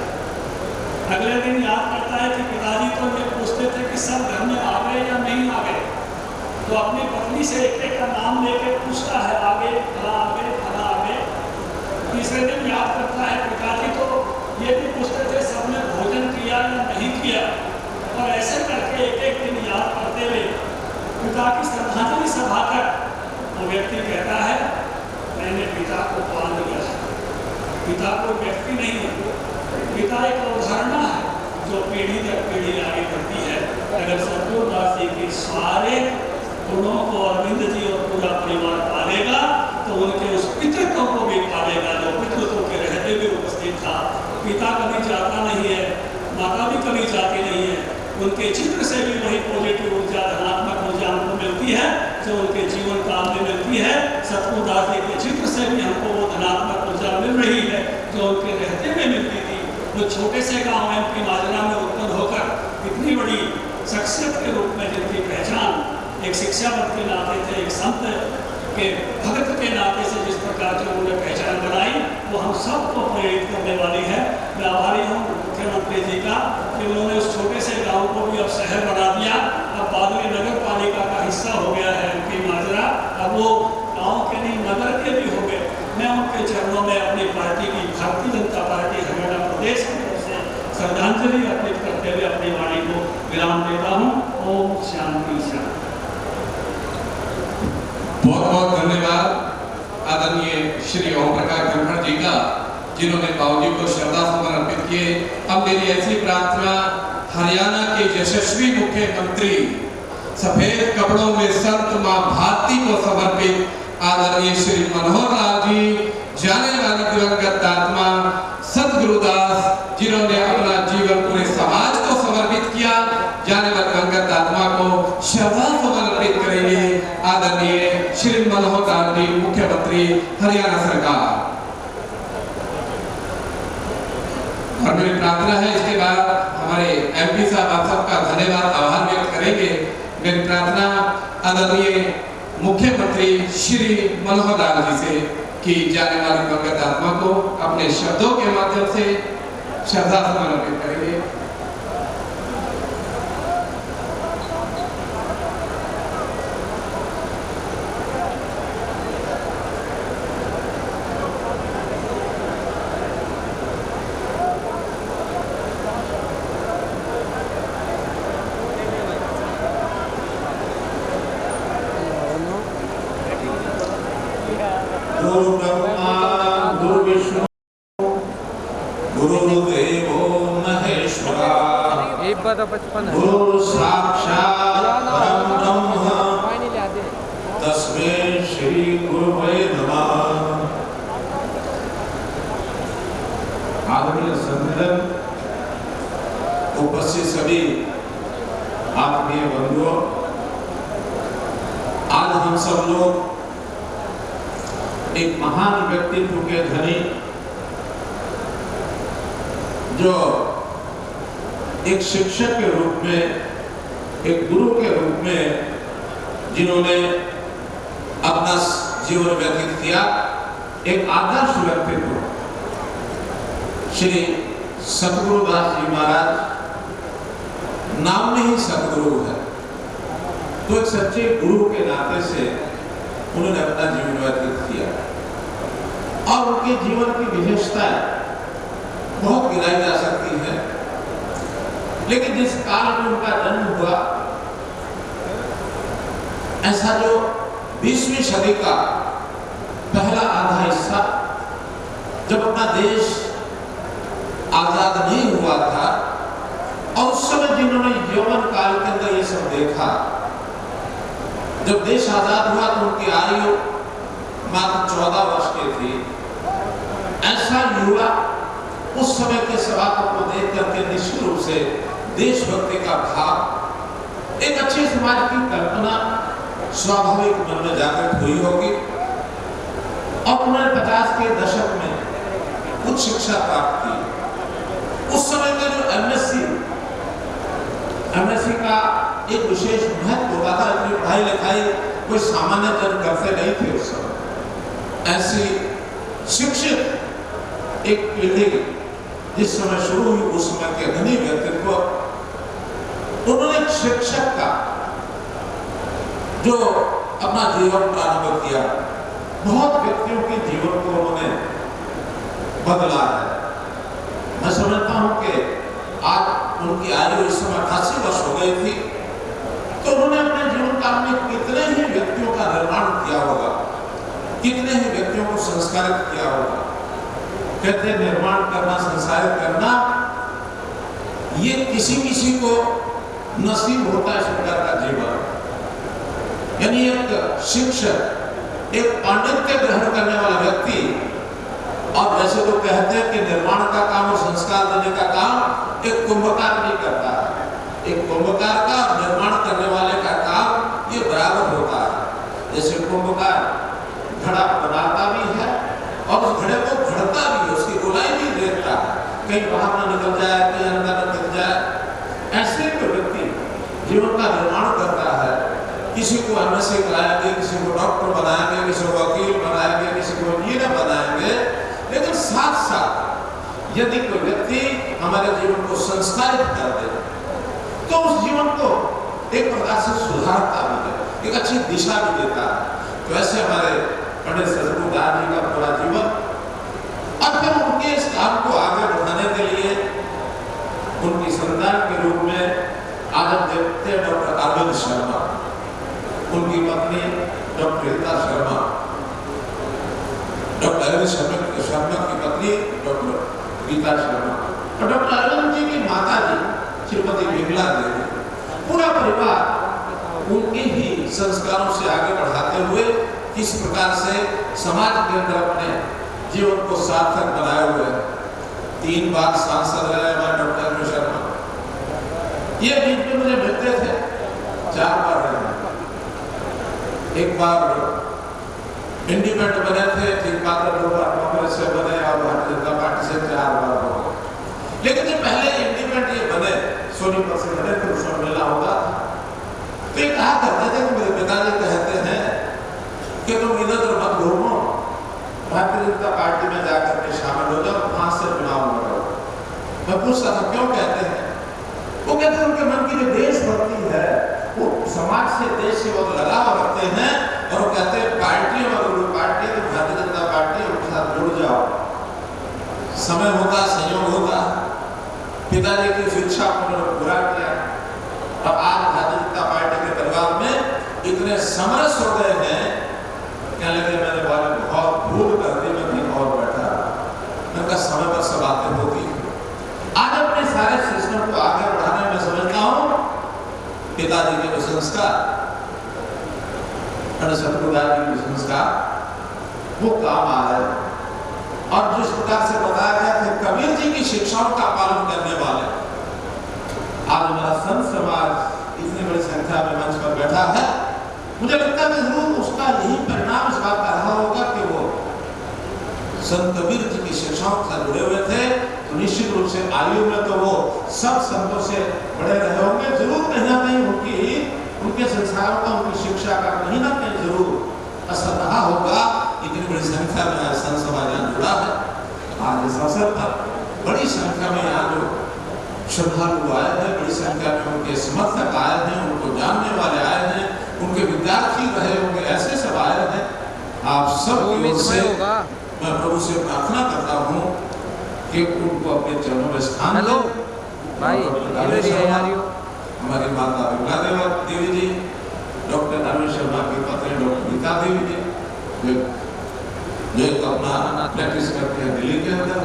अगले दिन याद करता है कि पिताजी तो ये पूछते थे कि सब घर में आ गए या नहीं आ गए, तो अपनी पत्नी से एक एक का नाम लेके पूछता है, आगे फला आगे फला आगे। तीसरे दिन याद करता है पिताजी तो ये भी पूछते थे सबने भोजन किया या नहीं किया, और ऐसे करके एक एक दिन याद करते हुए पिता की श्रद्धांजलि सभा तक वो व्यक्ति कहता है मैंने पिता को पाल लिया है। पिता कोई व्यक्ति नहीं है, पिता एक अवधारणा है जो पीढ़ी दर पीढ़ी आगे बढ़ती है। अगर सतगुरुदास जी के सारे गुणों को अरविंद जी और पूरा परिवार पालेगा तो उनके उस पितृत्व को भी पालेगा जो पितृत्व के रहते हुए उपस्थित था। पिता कभी जाता नहीं है, माता भी कभी जाती नहीं है, उनके चित्र से भी वही पॉजिटिव ऊर्जा धनात्मक ऊर्जा हमको मिलती है जो उनके जीवन काल में मिलती है। सतगुरुदास जी के चित्र से भी हमको वो धनात्मक ऊर्जा मिल रही है जो उनके रहते में मिलती थी। वो छोटे से गांव एमपी माजरा में उत्पन्न होकर इतनी बड़ी शख्सियत के रूप में जिनकी पहचान एक शिक्षाविद के नाते थे, एक संत के भक्त के नाते से जिस प्रकार से उन्होंने पहचान बनाई वो हम सबको प्रेरित करने वाली है। मैं आभारी हूँ मुख्यमंत्री जी का कि उन्होंने उस छोटे से गांव को भी अब शहर बना दिया। अब बाद में नगर पालिका का हिस्सा हो गया है एमपी माजरा, अब वो गांव के नहीं नगर के भी हो गए। मैं उनके चरणों में अपनी पार्टी की भारतीय जनता पार्टी हरियाणा प्रदेश की तरफ से श्रद्धांजलि अर्पित करते हुए अपनी वाणी को विराम देता हूँ। ओम शांति शांति। बहुत बहुत धन्यवाद आदरणीय श्री ओम प्रकाश धनखड़ जी का, जिन्होंने बाबूजी को श्रद्धा सुमन अर्पित किए। अब मेरी ऐसी प्रार्थना हरियाणा के यशस्वी मुख्यमंत्री सफेद कपड़ों में संत मां भारती को समर्पित आदरणीय श्री मनोहर लाल जी, जाने वाली दिवंगत आत्मा सतगुरुदास जिन्होंने अपना जीवन पूरे समाज को समर्पित किया, जाने वाली दिवंगत आत्मा को श्रद्धा सुमन अर्पित करेंगे आदरणीय श्री मनोहर लाल जी, मुख्यमंत्री हरियाणा सरकार। और मेरी प्रार्थना है इसके बाद हमारे एमपी साहब आप सबका धन्यवाद आभार व्यक्त करेंगे। मेरी प्रार्थना आदरणीय मुख्यमंत्री श्री मनोहर लाल जी से कि जाने वाली दिवंगत आत्मा को अपने शब्दों के माध्यम से श्रद्धा सुमन अर्पित करेंगे। गुरु ब्रह्मा गुरु विष्णु गुरुदेवो महेश्वरा गुरु साक्षात् परम ब्रह्म तस्मै श्री गुरुवे नमः। आदरणीय सम्मेलन उपस्थित सभी आत्मीय बंधुओं, आज हम सब लोग एक महान व्यक्तित्व के धनी जो एक शिक्षक के रूप में, एक गुरु के रूप में जिन्होंने अपना जीवन व्यतीत किया, एक आदर्श व्यक्तित्व श्री सतगुरुदास जी महाराज, नाम में ही सतगुरु है, तो एक सच्चे गुरु के नाते से उन्होंने अपना जीवन व्यतीत किया और उनके जीवन की विशेषताएं बहुत गिनाई जा सकती है। लेकिन जिस काल में उनका जन्म हुआ, ऐसा जो 20वीं सदी का पहला आधा हिस्सा, जब अपना देश आजाद नहीं हुआ था और उस समय जिन्होंने यौवन काल के अंदर ये सब देखा, जब देश आजाद हुआ तो उनकी आयु मात्र 14 वर्ष की थी। ऐसा युवा उस समय के सवालों को देख करके निश्चित रूप से देशभक्ति का भाव, एक अच्छे समाज की कल्पना स्वाभाविक मन में जागृत हुई होगी और उन्होंने 50 के दशक में उच्च शिक्षा प्राप्त की। उस समय का जो एमएससी का एक विशेष महत्व होता था, अपनी पढ़ाई लिखाई कोई सामान्य जन करते नहीं थे उस समय। ऐसी शिक्षित एक पीढ़ी जिस समय शुरू हुई, उस समय के धनी व्यक्तित्व, उन्होंने एक शिक्षक का जो अपना जीवन प्रारंभ किया, बहुत व्यक्तियों के जीवन को उन्होंने बदला है। मैं समझता हूं कि आज उनकी आयु इस समय 88 वर्ष हो गई थी, तो उन्होंने अपने जीवन काल में कितने ही व्यक्तियों का निर्माण किया होगा, कितने ही व्यक्तियों को संस्कारित किया होगा। कहते निर्माण करना, संस्कारित करना, ये किसी किसी को नसीब होता है इस प्रकार का जीवन। यानी एक शिक्षक, एक पांडित्य ग्रहण करने वाला व्यक्ति, और वैसे तो कहते हैं कि निर्माण का काम और संस्कार देने का काम एक कुंभकार नहीं करता है। एक कुंभकार का निर्माण करने वाले का काम ये बराबर होता है। जैसे कुंभकार घड़ा बनाता भी है और उस घड़े को घड़ता भी है, उसकी गोलाई भी देखता है, कहीं बाहर न निकल जाए, कहीं अंदर न टिक जाए। ऐसे तो व्यक्ति जीवन का निर्माण करता है। किसी को एमएससी कराएंगे, किसी को डॉक्टर बनाएंगे, किसी को वकील बनाएंगे, किसी को इंजीनियर बनाएंगे, लेकिन साथ साथ यदि कोई व्यक्ति हमारे जीवन को संस्कारित कर दे तो उस जीवन को एक प्रकार से सुधारता भी है, एक अच्छी दिशा भी देता है। तो ऐसे हमारे पंडित सतगुरुदास जी का पूरा जीवन, और फिर उनके इस काम को आगे बढ़ाने के लिए उनकी संतान के रूप में आज हम देखते हैं डॉक्टर अरविंद शर्मा, उनकी पत्नी डॉक्टर रीता शर्मा, डॉक्टर अरविंद शर्मा की पत्नी डॉक्टर रीता शर्मा, और डॉक्टर अरविंद जी की माता जी श्रीमती बिमला देवी, पूरा परिवार उनके ही संस्कारों से आगे बढ़ाते हुए किस प्रकार से समाज के अंदर अपने जीवन को सार्थक बनाए हुए। 3 बार सांसद रहे हमारे डॉक्टर अरविंद शर्मा, ये बीच में मुझे मिलते थे, 4 बार रहे। एक बार इंडिपेंडेंट बने थे, 3 बार 2 बार कांग्रेस से बने और भारतीय जनता पार्टी से 4 बार हो गए। लेकिन जब पहले इंडिपेंडेंट ये बने, सोनीपत से बने, तो उसमें मिला होगा, तो ये कहा करते थे कि मेरे पिताजी कहते हैं कि तुम इधर उधर मत घूमो, भारतीय जनता पार्टी में जाकर के शामिल हो जाओ, वहां से चुनाव लड़ो। मैं पूछता था क्यों कहते हैं? वो कहते हैं उनके मन की जो देशभक्ति है, वो समाज से, देश से वो लगाव रखते हैं, और वो कहते हैं पार्टी और पार्टी तो भारतीय जनता पार्टी, उनके साथ जुड़ जाओ। समय होता, संयोग होता, पिताजी की शिक्षा को पूरा किया और आज भारतीय जनता पार्टी के परिवार में इतने समरस हो गए हैं, क्या लगे मैंने बहुत भूल कर दी, मैं कहीं और बैठा, उनका समय पर सब बातें होती है। आज अपने सारे सिस्टम को आगे बढ़ाने में समझता हूँ पिताजी के जो संस्कार, सतगुरुदास जी के संस्कार वो काम आ रहे हैं। और जिस प्रकार से बताया गया कि कबीर जी की शिक्षाओं का पालन करने वाले आज हमारा संत समाज इतनी बड़ी संख्या में मंच पर बैठा है, मुझे लगता है कि जरूर उसका यही परिणाम इस बात का रहा होगा कि वो संत कबीर जी की शिक्षाओं से जुड़े हुए थे। तो निश्चित रूप से आयु में तो वो सब संतों से बड़े रहे होंगे, जरूर कहीं ना कहीं उनके संस्कारों का, उनकी शिक्षा का कहीं ना कहीं जरूर असर रहा होगा। इतनी बड़ी संख्या में अवसर पर बड़ी संख्या में यहाँ जो श्रद्धालु आए हैं, बड़ी संख्या में उनके समर्थक आए हैं, उनको जानने वाले आए हैं, उनके विद्यार्थी रहे होंगे, ऐसे सब आए हैं। आप सब की ओर से मैं प्रभु से प्रार्थना करता हूँ कि उनको अपने चरणों में स्थान दें। हमारी माता विमला देवी जी, डॉक्टर अरविंद शर्मा की पत्नी डॉक्टर गीता देवी जी, जो एक अपना प्रैक्टिस करते हैं दिल्ली के अंदर,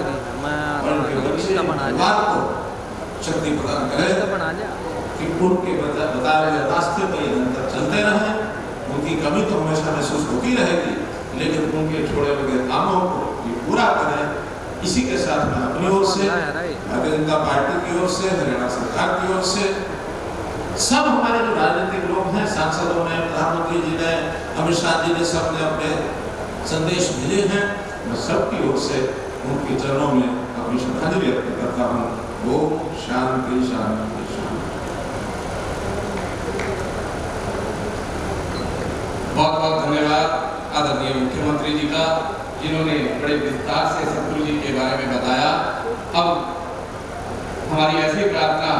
और उनके बच्चे परिवार को शक्ति प्रदान करें कि उनके बताए हुए रास्ते पर निरंतर चलते रहें। उनकी कमी तो हमेशा महसूस होती रहेगी, लेकिन उनके छोड़े हुए कामों को ये पूरा करें। इसी के साथ मैं अपनी ओर से, भारतीय जनता पार्टी की ओर से, हरियाणा सरकार की ओर से, सब हमारे जो राजनीतिक लोग हैं, सांसदों ने, प्रधानमंत्री जी ने, अमित शाह जी ने, सब ने अपने संदेश भेजे हैं, मैं सबकी ओर से उनके चरणों में अपनी श्रद्धांजलि अर्पित करता हूँ। ओम शांति शांति शांति। बहुत बहुत धन्यवाद आदरणीय मुख्यमंत्री जी का, जिन्होंने बड़े विस्तार से सतगुरु जी के बारे में बताया। अब हमारी ऐसी प्रार्थना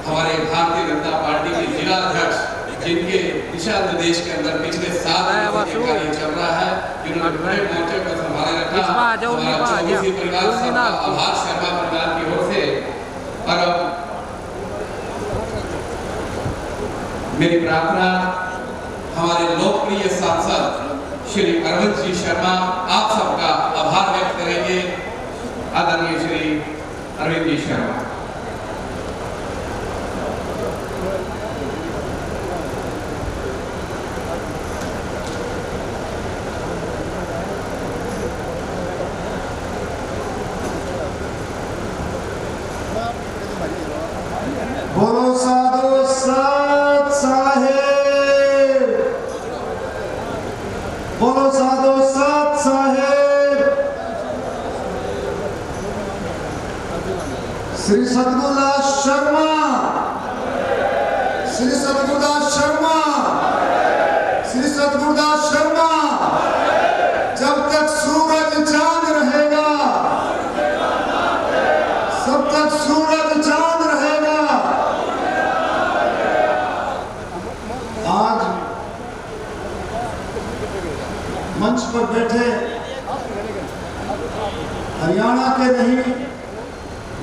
हमारे भारतीय जनता पार्टी के जिला अध्यक्ष, जिनके दिशा निर्देश के अंदर पिछले 7 दिनों से कार्य चल रहा है, जिन्होंने बड़े मोर्चे पर संभाले रखा, हमारा 24 परिवार सबका आभार शर्मा परिवार की ओर से। और मेरी प्रार्थना हमारे लोकप्रिय सांसद श्री अरविंद जी शर्मा आप सबका आभार व्यक्त करेंगे। आदरणीय श्री अरविंद जी शर्मा। बोलो साधु सात साहेब, बोलो साधु सात साहेब। श्री सतगुरुदास शर्मा, श्री सतगुरुदास शर्मा, श्री सतगुरुदास शर्मा। जब तक सूरज चांद रहेगा, सब तक सूरज चांद रहेगा। आज मंच पर बैठे हरियाणा के नहीं,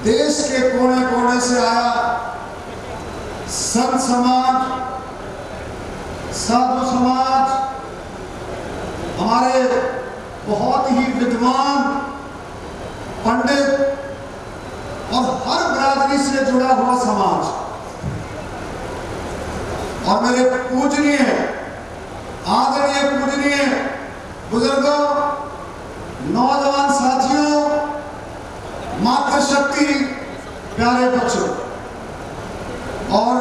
देश के कोने कोने से आया संत समाज, साधु समाज, हमारे बहुत ही विद्वान पंडित और हर बिरादरी से जुड़ा हुआ समाज, और मेरे पूजनीय, आदरणीय पूजनीय बुजुर्गों, नौजवान साथियों, मातृशक्ति प्यारे बच्चों, और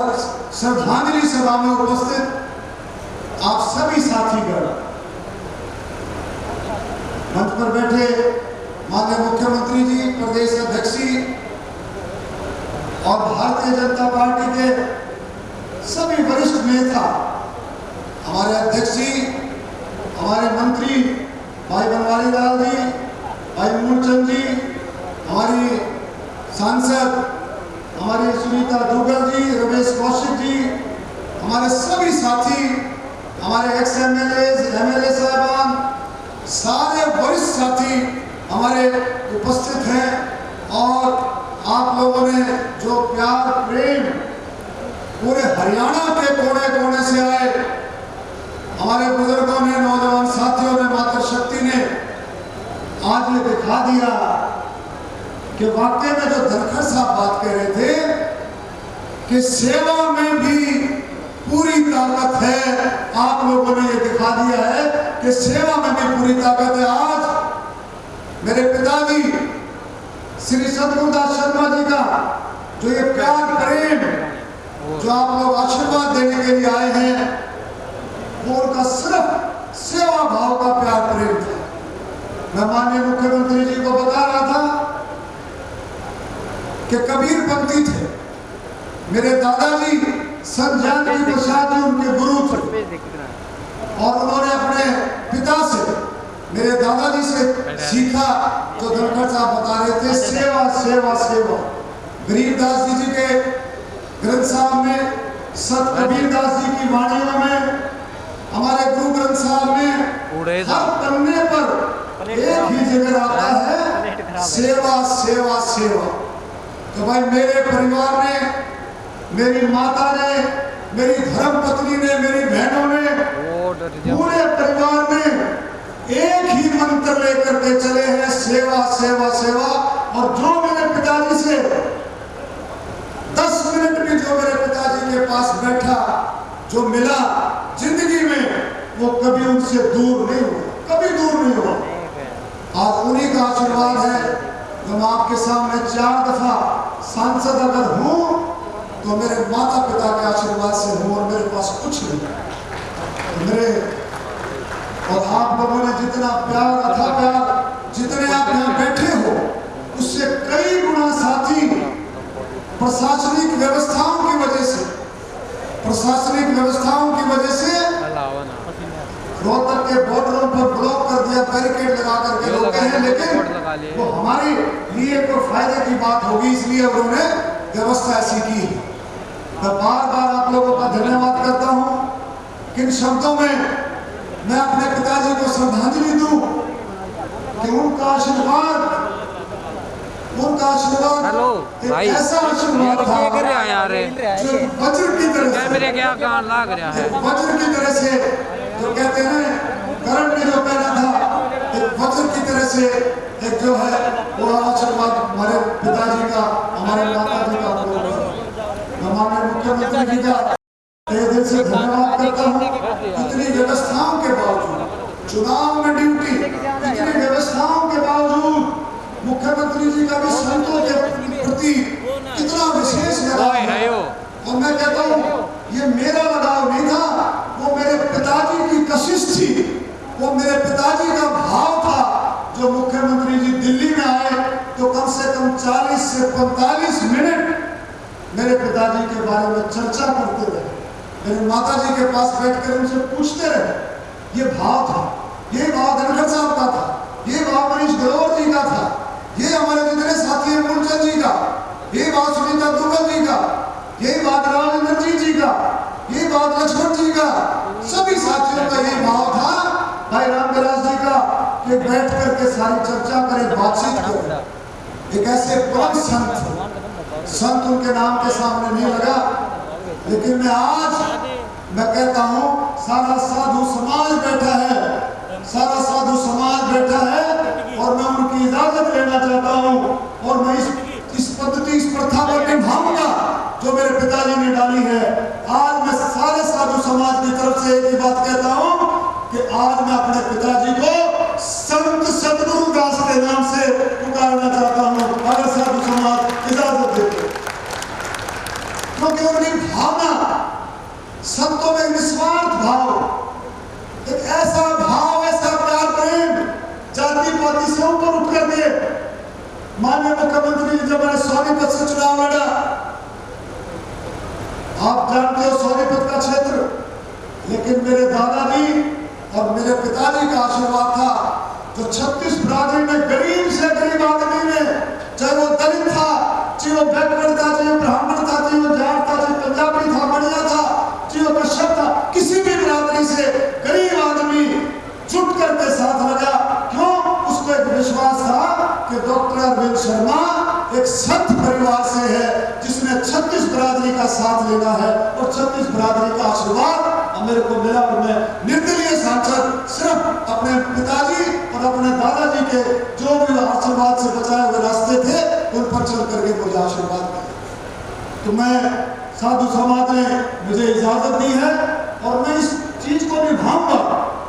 श्रद्धांजलि सभा में उपस्थित आप सभी साथीगण, मंच पर बैठे माननीय मुख्यमंत्री जी, प्रदेश अध्यक्ष जी, और भारतीय जनता पार्टी के सभी वरिष्ठ नेता, हमारे अध्यक्ष जी, हमारे मंत्री भाई बनवारी लाल जी, भाई मूलचंद जी, हमारी सांसद हमारी सुनीता दुग्गल जी, रमेश कौशिक जी, हमारे सभी साथी, हमारे एक्स एमएलए साहबान, सारे वरिष्ठ साथी हमारे उपस्थित हैं, और आप लोगों ने जो प्यार प्रेम पूरे हरियाणा के कोने कोने से आए, हमारे बुजुर्गों ने, नौजवान साथियों ने, मातृशक्ति ने आज ये दिखा दिया कि वाकई में जो धनखड़ साहब बात कह रहे थे कि सेवा में भी पूरी ताकत है, आप लोगों ने ये दिखा दिया है कि सेवा में भी पूरी ताकत है। आज मेरे पिताजी श्री सतगुरुदास शर्मा जी का जो ये प्यार प्रेम, जो आप लोग आशीर्वाद देने के लिए आए हैं, वो उनका सिर्फ सेवा भाव का प्यार प्रेम था। मैं माननीय मुख्यमंत्री जी को बता रहा था कि कबीर पंथी थे, मेरे दादाजी संत जानकी प्रसाद जी उनके गुरु थे, और उन्होंने अपने पिता से, मेरे दादाजी से सीखा तो धनखड़ साहब बता रहे थे, सेवा सेवा सेवा। गरीबदास जी के ग्रंथ साहब में, संत कबीरदास जी की वाणियों में, हमारे गुरु ग्रंथ साहब में हर पन्ने पर एक ही जगह आता है, सेवा सेवा सेवा। तो भाई मेरे परिवार ने, मेरी माता ने, मेरी धर्म पत्नी ने, मेरी बहनों ने, पूरे परिवार ने एक ही मंत्र लेकर के चले हैं, सेवा सेवा सेवा। और जो मेरे पिताजी से 10 मिनट भी जो मेरे पिताजी के पास बैठा, जो मिला जिंदगी में, वो कभी उनसे दूर नहीं हुआ, कभी दूर नहीं हुआ। आज उन्हीं का आशीर्वाद है। मैं आपके सामने 4 दफा सांसद अगर हूं तो मेरे माता पिता के आशीर्वाद से हूं, और मेरे पास कुछ नहीं। मेरे और आप लोगों ने जितना प्यार, अथा प्यार, जितने आप यहाँ बैठे हो, उससे कई गुना साथी प्रशासनिक व्यवस्थाओं की वजह से, प्रशासनिक व्यवस्थाओं की वजह से रोहतक के बॉर्डरों पर ब्लॉक कर दिया, बैरिकेड लगा करके रोके हैं, लेकिन वो हमारे लिए तो फायदे की बात होगी, इसलिए उन्होंने व्यवस्था ऐसी की है। मैं बार बार आप लोगों का धन्यवाद करता हूँ। किन शब्दों में मैं अपने पिताजी को श्रद्धांजलि दूं कि उनका आशीर्वाद एक ऐसा आशीर्वाद था जो वज्र की तरह से, वज्र की तरह से, जो कहते हैं करण ने जो पहना था, एक वज्र की तरह से एक जो है वो आशीर्वाद हमारे पिताजी का, हमारे माता जी का, हमारे मुख्यमंत्री जी का तहे दिल से धन्यवाद करता हूँ। इतनी व्यवस्थाओं के बावजूद, चुनाव में ड्यूटी, इतनी व्यवस्थाओं के बावजूद मुख्यमंत्री जी का भी संतों के प्रति कितना विशेष लगाव है। और मैं कहता हूँ ये मेरा लगाव नहीं था, वो मेरे पिताजी की कशिश थी, वो मेरे पिताजी का भाव था। जो मुख्यमंत्री जी दिल्ली में आए तो कम से कम 40 से 45 मिनट मेरे पिताजी के बारे में चर्चा करते रहे, मेरे माता जी के पास बैठकर उनसे पूछते रहे। ये भाव था, ये भाव धनखड़ साहब का था, ये भाव मनीष गरोर जी का था, ये हमारे जितने साथी हैं मूलचंद जी का, ये बात सुनीता दुग्गल जी का, ये बात राजेंद्र जी का, ये बात लक्ष्मण जी का, सभी साथियों का ये भाव था भाई रामविलास जी का कि बैठ करके सारी चर्चा करें, बातचीत करें। एक ऐसे परम संत उनके नाम के सामने नहीं लगा, लेकिन मैं कहता हूँ सारा साधु समाज बैठा है, सारा साधु समाज बैठा है, और मैं उनकी इजाजत लेना चाहता हूँ। और मैं इस पद्धति, इस प्रथा पर निभाऊंगा जो मेरे पिताजी ने डाली है। आज मैं सारे साधु समाज की तरफ से एक ही बात कहता हूँ कि आज मैं अपने पिताजी को संत सदगुरु दास के नाम से पुकारना चाहता हूँ, अगर साधु समाज इजाजत देते। क्योंकि उनकी भावना, संतों में निस्वार्थ भाव, एक ऐसा भाव, ऐसा प्यार प्रेम, जाति पाति से ऊपर उठ कर दिए। माननीय मुख्यमंत्री जी जब मैंने सोनीपत से चुनाव लड़ा, आप जानते हो सोनीपत का क्षेत्र, लेकिन मेरे दादाजी और मेरे पिताजी का आशीर्वाद था। जो 36 बिरादरी में गरीब से गरीब आदमी में, चाहे वो दलित था, चाहे वो बैकवर्ड था, चाहे ब्राह्मण था, चाहे वो जाट था, चाहे पंजाबी था, मणिया था, चाहे वो कश्यप था, किसी भी बिरादरी से गरीब आदमी जुट करके साथ लगा। क्यों? उसको एक विश्वास था कि डॉक्टर अरविंद शर्मा एक संत परिवार से है, जिसने 36 बिरादरी का साथ लेना है, और 36 बिरादरी का आशीर्वाद मेरे को मिला। और मैं निर्दलीय सांसद सिर्फ अपने पिताजी और अपने दादाजी के जो भी आशीर्वाद से बचाए हुए रास्ते थे, उन पर चल करके मुझे आशीर्वाद दिया। तो मैं, साधु समाज ने मुझे इजाजत दी है, और मैं इस चीज को निभाऊंगा।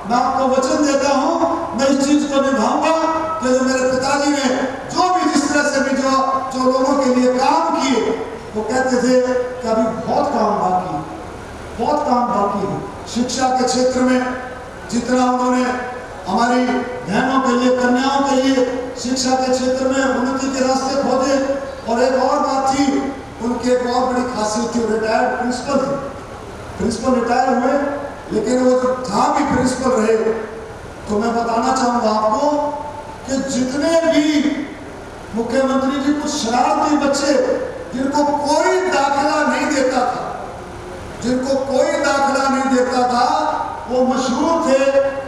मैं आपको वचन देता हूं, मैं इस चीज को निभाऊंगा कि जो मेरे पिताजी ने जो भी, जिस तरह से भी जो लोगों के लिए काम किए, वो कहते थे कि अभी बहुत काम बाकी है, बहुत काम बाकी है। शिक्षा के क्षेत्र में जितना उन्होंने हमारी बहनों के लिए, कन्याओं के लिए शिक्षा के क्षेत्र में उन्नति के रास्ते खोजे। और एक और बात थी, उनकी एक और बड़ी खासियत थी, रिटायर्ड प्रिंसिपल थे। प्रिंसिपल रिटायर हुए, लेकिन वो जहाँ भी प्रिंसिपल रहे, तो मैं बताना चाहूँगा आपको कि जितने भी मुख्यमंत्री जी कुछ शरारती बच्चे जिनको कोई दाखिला नहीं देता था, जिनको कोई दाखिला नहीं देता था, वो मशहूर थे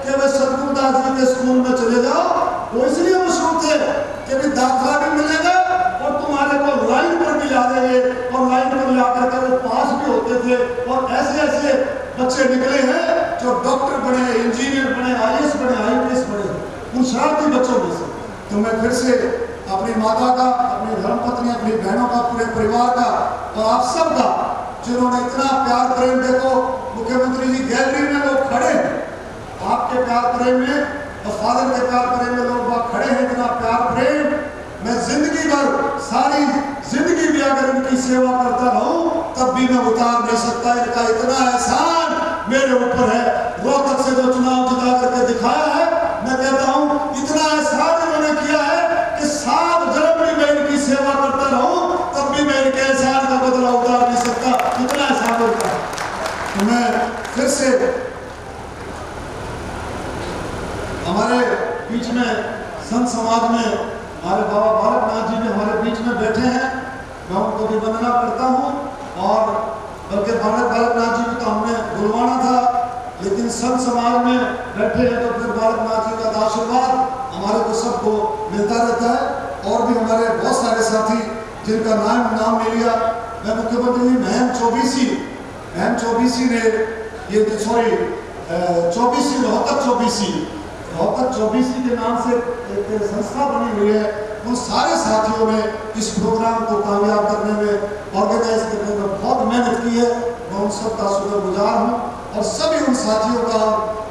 कि वे सतगुरुदास जी के स्कूल में चले जाओ। वो इसलिए मशहूर थे कि भी दाखिला भी मिलेगा और तुम्हारे को लाइन पर भी ला देंगे, और लाइन पर ला करके वो पास भी होते थे। और ऐसे ऐसे बच्चे निकले हैं जो डॉक्टर बने, इंजीनियर बने, IAS बने, IPS बने, उन शरारती बच्चों में से। तो मैं फिर से अपनी माता का, अपनी धर्मपत्नी, अपनी बहनों का, पूरे परिवार का और आप सब का, जिन्होंने इतना प्यार प्रेम, देखो मुख्यमंत्री जी गैलरी में लोग खड़े हैं, आपके प्यार प्रेम में और फादर के प्यार प्रेम में लोग वहां खड़े हैं, इतना प्यार प्रेम। मैं जिंदगी भर, सारी जिंदगी भी अगर इनकी सेवा करता रहूं तब भी मैं उतार नहीं सकता। इनका इतना एहसान मेरे ऊपर है। रोहतक से जो चुनाव जिता करके दिखाया है, मैं कहता हूं इतना एहसान इन्होंने किया है कि 7 जन्म भी मैं इनकी सेवा करता रहूं तब भी मैं इनके एहसान का बदला उतार नहीं सकता। इतना एहसान होता है। तो मैं फिर से हमारे बीच में संत समाज में हमारे बाबा बालकनाथ जी भी हमारे बीच में बैठे हैं, मैं उनको भी वंदना करता हूँ। और बल्कि बालकनाथ जी को तो हमने बुलवाना था, लेकिन संत समाज में बैठे हैं तो फिर बालकनाथ जी का आशीर्वाद हमारे को सबको मिलता रहता है। और भी हमारे बहुत सारे साथी जिनका नाम ले लिया। मैं मुख्यमंत्री जी महम चौबीसी ने ये रोहतक चौबीसी के नाम से एक संस्था बनी हुई है। उन सारे साथियों ने इस प्रोग्राम को कामयाब करने में, ऑर्गेनाइज करने में बहुत मेहनत की है। मैं उन सब का शुक्रगुजार हूँ और सभी उन साथियों का,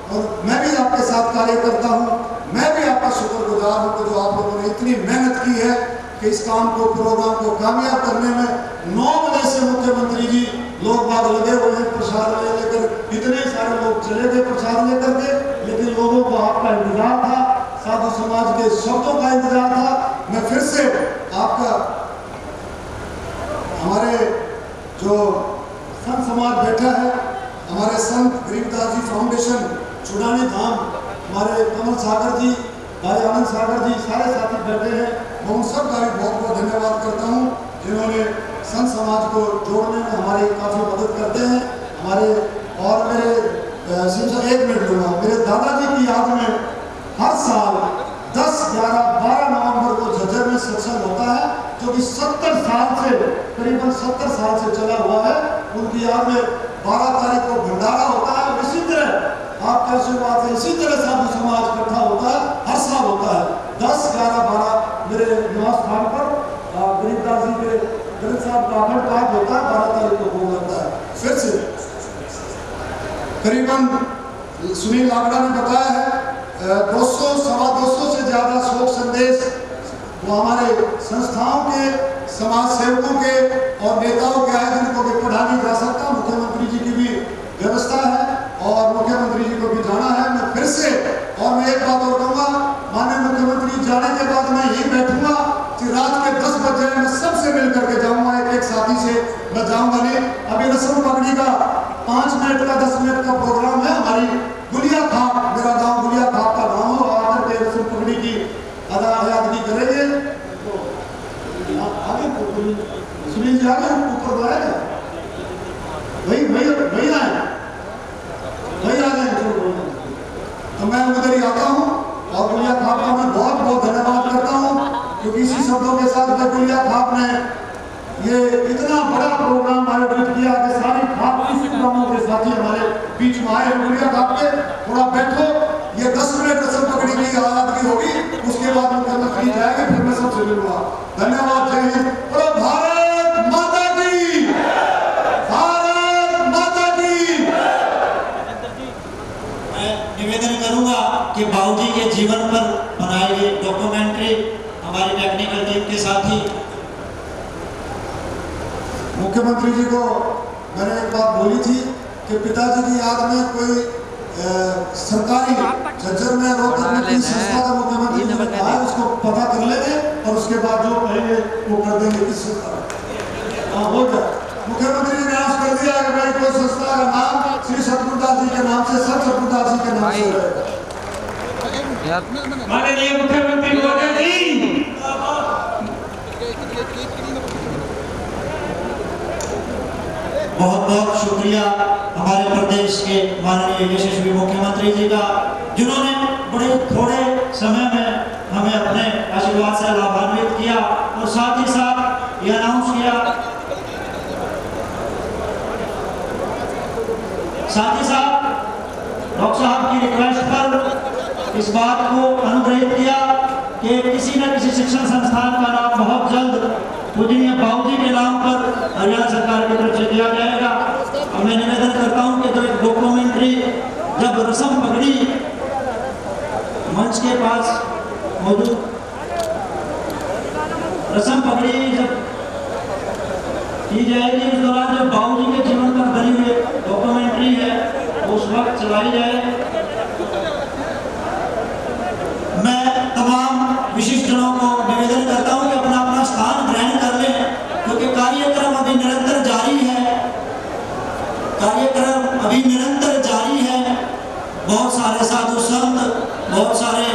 और मैं भी आपके साथ कार्य करता हूँ, मैं भी आपका शुक्रगुजार हूँ कि जो आप लोगों ने इतनी मेहनत की है कि इस काम को, प्रोग्राम को कामयाब करने में 9 बजे से मुख्यमंत्री जी लोग बाग लगे हुए हैं प्रसाद लेकर। इतने सारे लोग चले गए प्रसाद लेकर के, लेकिन लोगों को आपका इंतजार था, साधु समाज के शब्दों का इंतजार था। मैं फिर से आपका, हमारे जो संत समाज बैठा है, हमारे संत गरीबदास जी फाउंडेशन चुनानी धाम, हमारे कमल सागर जी, भाई आनंद सागर जी, सारे साथी बैठे हैं। मैं उन सब का भी बहुत बहुत धन्यवाद करता हूँ जिन्होंने संत समाज को जोड़ने में हमारी काफ़ी मदद करते हैं। हमारे और मेरे सिर्फ 1 मिनट लूँगा, मेरे दादाजी की याद में हर साल 10, 11, 12 नवंबर को झज्जर में सत्संग होता है, जो कि 70 साल से, करीबन 70 साल से चला हुआ है। उनकी याद में 12 तारीख को भंडारा होता है। और इसी तरह आपका आशीर्वाद है, इसी तरह साधु समाज इकट्ठा होता है, हर साल होता है। 10, 11, 12 मेरे निवास स्थान पर गरीबदास जी के गरीब साहब का अखंड पाठ होता है, 12 तारीख को भोग लगता है। फिर से करीबन सुनील लाकड़ा ने बताया है 200, सवा 200 से ज्यादा शोक संदेश वो हमारे संस्थाओं के, समाज सेवकों के और नेताओं के आए, जिनको भी पढ़ा नहीं जा सकता। मुख्यमंत्री जी की भी व्यवस्था है और मुख्यमंत्री जी को भी जाना है। मैं फिर से, और मैं एक बात और कहूँगा, माननीय मुख्यमंत्री जाने के बाद मैं यही बैठूंगा कि रात के 10 बजे मैं सबसे मिल करके जाऊंगा, एक साथी से मैं जाऊंगा नहीं। अभी रस्म पगड़ी का 5 मिनट का 10 मिनट का प्रोग्राम है। हमारी गुलिया खाप, मेरा गांव गुलिया खाप का गांव है, और आकर के रस्म पगड़ी की अदायगी करेंगे। आगे सुनील जी आगे ऊपर बुलाएगा, वही आए, वही आ जाए। तो मैं उधर ही आता हूँ और गुलिया खाप का मैं बहुत बहुत धन्यवाद करता हूँ, क्योंकि इसी शब्दों के साथ में गुलिया खाप ने ये इतना बड़ा प्रोग्राम आयोजित किया कि सारी खाप की प्रोग्रामों के साथी हमारे बीच में आए। गुलिया खाप के थोड़ा बैठो, ये 10 मिनट रस्म पकड़ी की आजादी होगी, उसके बाद मुख्यमंत्री जाएंगे, फिर मैं सबसे मिलूंगा। धन्यवाद, जय हिंद, भारत माता की, भारत माता की। मैं निवेदन करूंगा कि बाबूजी के जीवन पर बनाई गई डॉक्यूमेंट्री हमारी टेक्निकल टीम के साथी मुख्यमंत्री जी को मैंने एक बात बोली थी कि पिताजी की याद में कोई सरकारी झज्जर में, रोहतक में किस संस्था का मुख्यमंत्री जी ने कहा है, उसको पता कर लेंगे और उसके बाद जो कहेंगे वो कर देंगे। किस संस्था हो जाए, मुख्यमंत्री जी ने अनाउंस कर दिया कि भाई कोई संस्था का नाम श्री सतगुरुदास जी के नाम से, संत सतगुरुदास जी के नाम से रहेगा। माननीय मुख्यमंत्री महोदय जी, बहुत बहुत शुक्रिया हमारे प्रदेश के माननीय यशस्वी मुख्यमंत्री जी का, जिन्होंने बड़े थोड़े समय में हमें अपने आशीर्वाद से लाभान्वित किया और साथ ही साथ ये अनाउंस किया, साथ ही साथ डॉक्टर साहब की रिक्वेस्ट पर इस बात को अनुग्रहित किया कि किसी न किसी शिक्षण संस्थान का नाम बहुत जल्द पूजनीय बाबूजी के नाम पर हरियाणा सरकार की तरफ से दिया जाएगा। और मैं निवेदन करता हूं कि जो एक डॉक्यूमेंट्री जब रस्म पगड़ी मंच के पास मौजूद रस्म पगड़ी जब की जाएगी, उस दौरान जब बाबूजी के जीवन पर बनी हुई डॉक्यूमेंट्री है उस वक्त चलाई जाए। मैं तमाम विशिष्ट जनों को निवेदन करता हूं कि अपना अपना स्थान ग्रहण कर लें, क्योंकि कार्यक्रम अभी निरंतर जारी है, बहुत सारे साधु संत, बहुत सारे